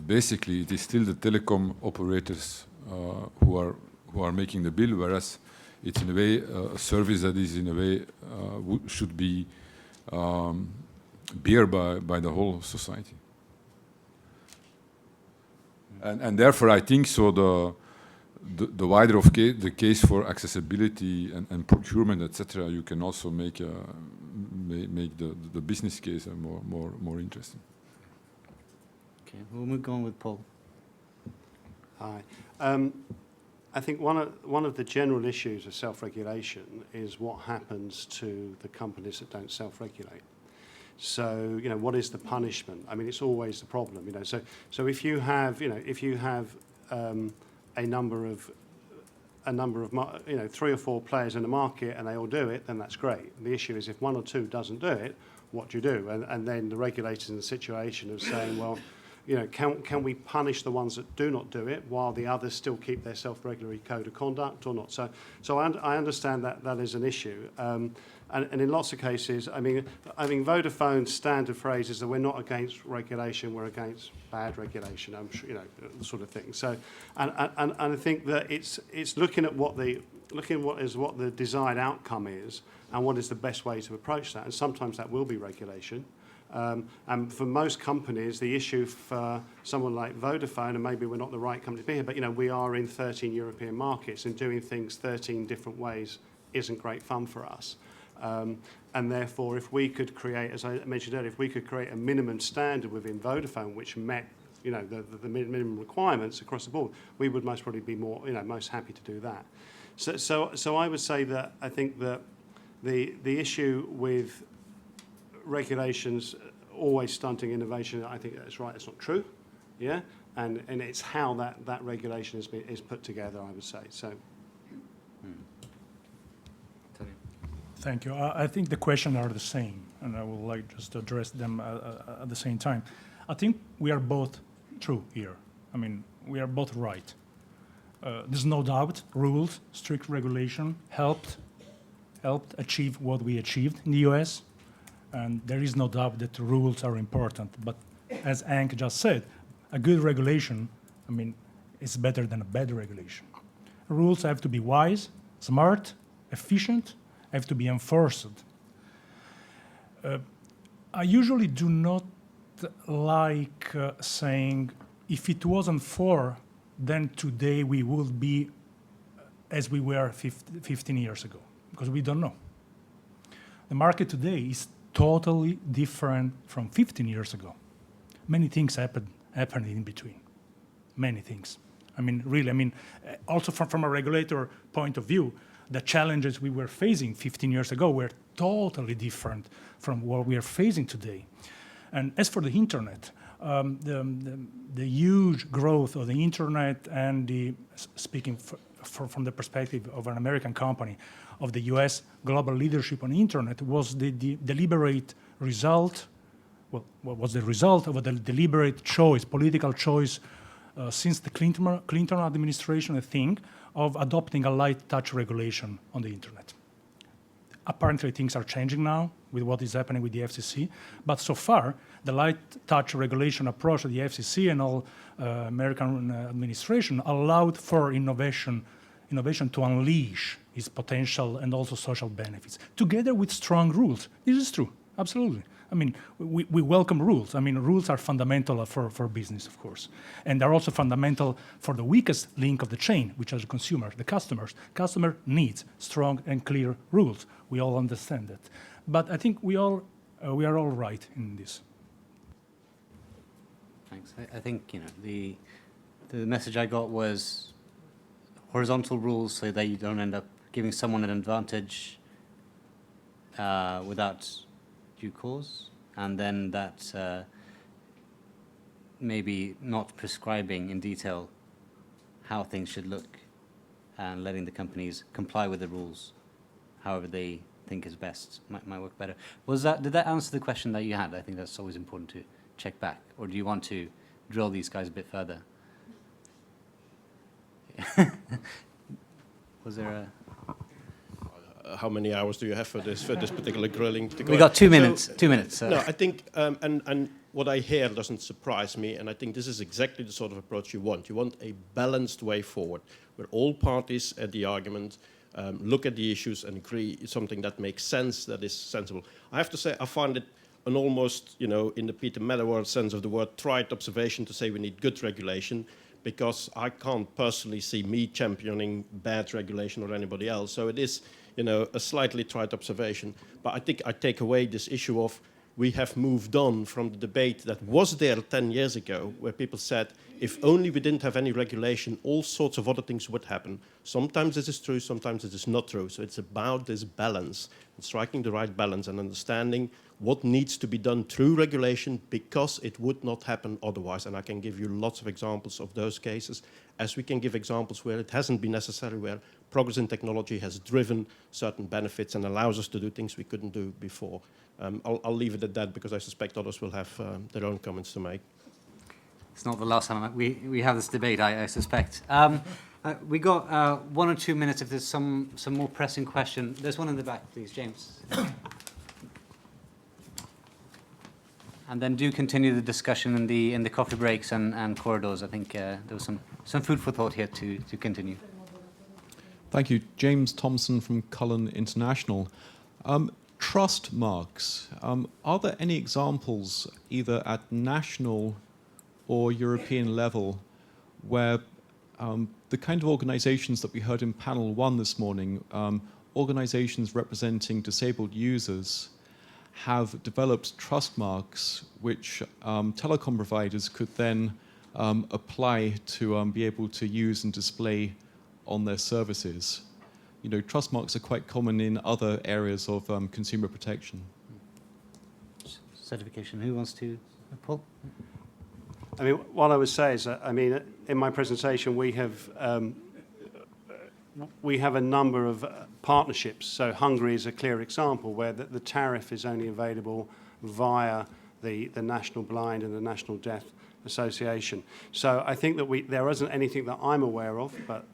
basically it is still the telecom operators who are making the bill, whereas it's in a way a service that is in a way should be bear by the whole society. And therefore I think so the wider of the case for accessibility and procurement, etc., you can also make the business case more interesting. Okay, we'll go on with Paul. Hi. I think one of the general issues of self-regulation is what happens to the companies that don't self-regulate. So, you know, what is the punishment? I mean, it's always the problem, you know. So if you have, you know, a number of, you know, 3 or 4 players in the market and they all do it, then that's great. The issue is if 1 or 2 doesn't do it, what do you do? And then the regulator's in the situation of saying, well, you know, can we punish the ones that do not do it while the others still keep their self-regulatory code of conduct or not? So I understand that is an issue. And in lots of cases, I mean, Vodafone's standard phrase is that we're not against regulation, we're against bad regulation. I'm sure, you know, sort of thing. So, and I think that it's looking at what the desired outcome is, and what is the best way to approach that. And sometimes that will be regulation. And for most companies, the issue for someone like Vodafone, and maybe we're not the right company to be here, but you know, we are in 13 European markets, and doing things 13 different ways isn't great fun for us. And therefore, if we could create, as I mentioned earlier, if we could create a minimum standard within Vodafone which met, you know, the minimum requirements across the board, we would most probably be more, you know, most happy to do that. So I would say that I think that the issue with regulations always stunting innovation, I think that's right. It's not true, yeah, and it's how that regulation is put together, I would say. So. Thank you. I think the questions are the same, and I would like just to address them at the same time. I think we are both true here. I mean, we are both right. There's no doubt rules, strict regulation helped achieve what we achieved in the US, and there is no doubt that the rules are important. But as Henk just said, a good regulation, I mean, is better than a bad regulation. Rules have to be wise, smart, efficient, have to be enforced. I usually do not like saying, if it wasn't for, then today we would be as we were 15 years ago, because we don't know. The market today is totally different from 15 years ago. Many things happened in between, many things. I mean, really, I mean, also from a regulator point of view, the challenges we were facing 15 years ago were totally different from what we are facing today. And as for the internet, the huge growth of the internet and speaking from the perspective of an American company, of the US global leadership on the internet was the deliberate result, well, what was the result of a deliberate choice, political choice since the Clinton administration, I think, of adopting a light touch regulation on the internet. Apparently, things are changing now with what is happening with the FCC. But so far, the light touch regulation approach of the FCC and all American administration allowed for innovation to unleash its potential and also social benefits, together with strong rules. This is true, absolutely. I mean, we welcome rules. I mean, rules are fundamental for business, of course. And they're also fundamental for the weakest link of the chain, which is the consumer, the customers. Customer needs strong and clear rules. We all understand that. But I think we are all right in this. Thanks. I think, the message I got was horizontal rules so that you don't end up giving someone an advantage without due cause, and then that maybe not prescribing in detail how things should look and letting the companies comply with the rules however they think is best might work better. Did that answer the question that you had? I think that's always important to check back. Or do you want to drill these guys a bit further? Was there a... How many hours do you have for this particular grilling? We got 2 minutes. 2 minutes. No, I think, and what I hear doesn't surprise me, and I think this is exactly the sort of approach you want. You want a balanced way forward, where all parties at the argument look at the issues and agree something that makes sense, that is sensible. I have to say, I find it an almost, in the Peter Medawar sense of the word, trite observation to say we need good regulation, because I can't personally see me championing bad regulation or anybody else. So it is, a slightly trite observation. But I think I take away this issue of we have moved on from the debate that was there 10 years ago, where people said, if only we didn't have any regulation, all sorts of other things would happen. Sometimes this is true, sometimes it is not true. So it's about this balance, and striking the right balance and understanding what needs to be done through regulation because it would not happen otherwise. And I can give you lots of examples of those cases, as we can give examples where it hasn't been necessary, where progress in technology has driven certain benefits and allows us to do things we couldn't do before. I'll leave it at that because I suspect others will have their own comments to make. It's not the last time we have this debate, I suspect. We got 1 or 2 minutes if there's some more pressing question. There's one in the back, please, James. And then do continue the discussion in the coffee breaks and corridors. I think there was some food for thought here to continue. Thank you. James Thompson from Cullen International. Trust marks. Are there any examples, either at national or European level, where the kind of organizations that we heard in panel 1 this morning, organizations representing disabled users, have developed trust marks which telecom providers could then apply to be able to use and display on their services? Trust marks are quite common in other areas of consumer protection. Certification. Who wants to? Paul? I mean, what I would say is that, in my presentation, we have a number of partnerships. So Hungary is a clear example where the tariff is only available via the National Blind and the National Deaf Association. So I think that there isn't anything that I'm aware of, but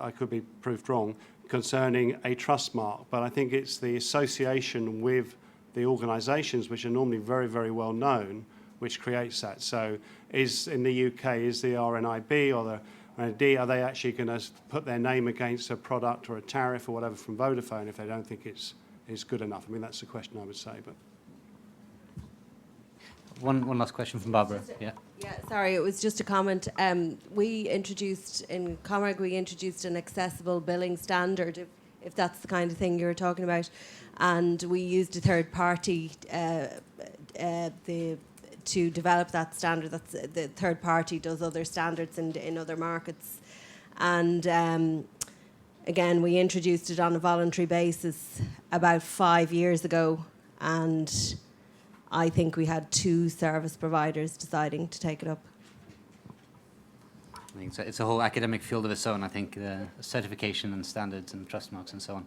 I could be proved wrong, concerning a trust mark. But I think it's the association with the organisations, which are normally very, very well known, which creates that. So in the UK, is the RNIB or the RND, are they actually going to put their name against a product or a tariff or whatever from Vodafone if they don't think it's good enough? I mean, that's the question I would say. But one last question from Barbara. Yeah, sorry, it was just a comment. We introduced in Comreg, an accessible billing standard, if that's the kind of thing you were talking about, and we used a third party to develop that standard. That's the third party does other standards in other markets, and again, we introduced it on a voluntary basis about 5 years ago, and I think we had 2 service providers deciding to take it up. I think it's a whole academic field of its own, I think, certification and standards and trust marks and so on.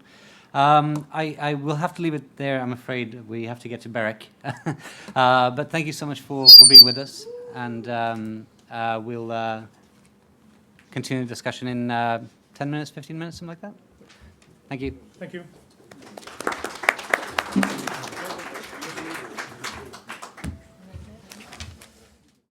I will have to leave it there, I'm afraid. We have to get to BEREC. But thank you so much for being with us. And we'll continue the discussion in 10 minutes, 15 minutes, something like that. Thank you. Thank you.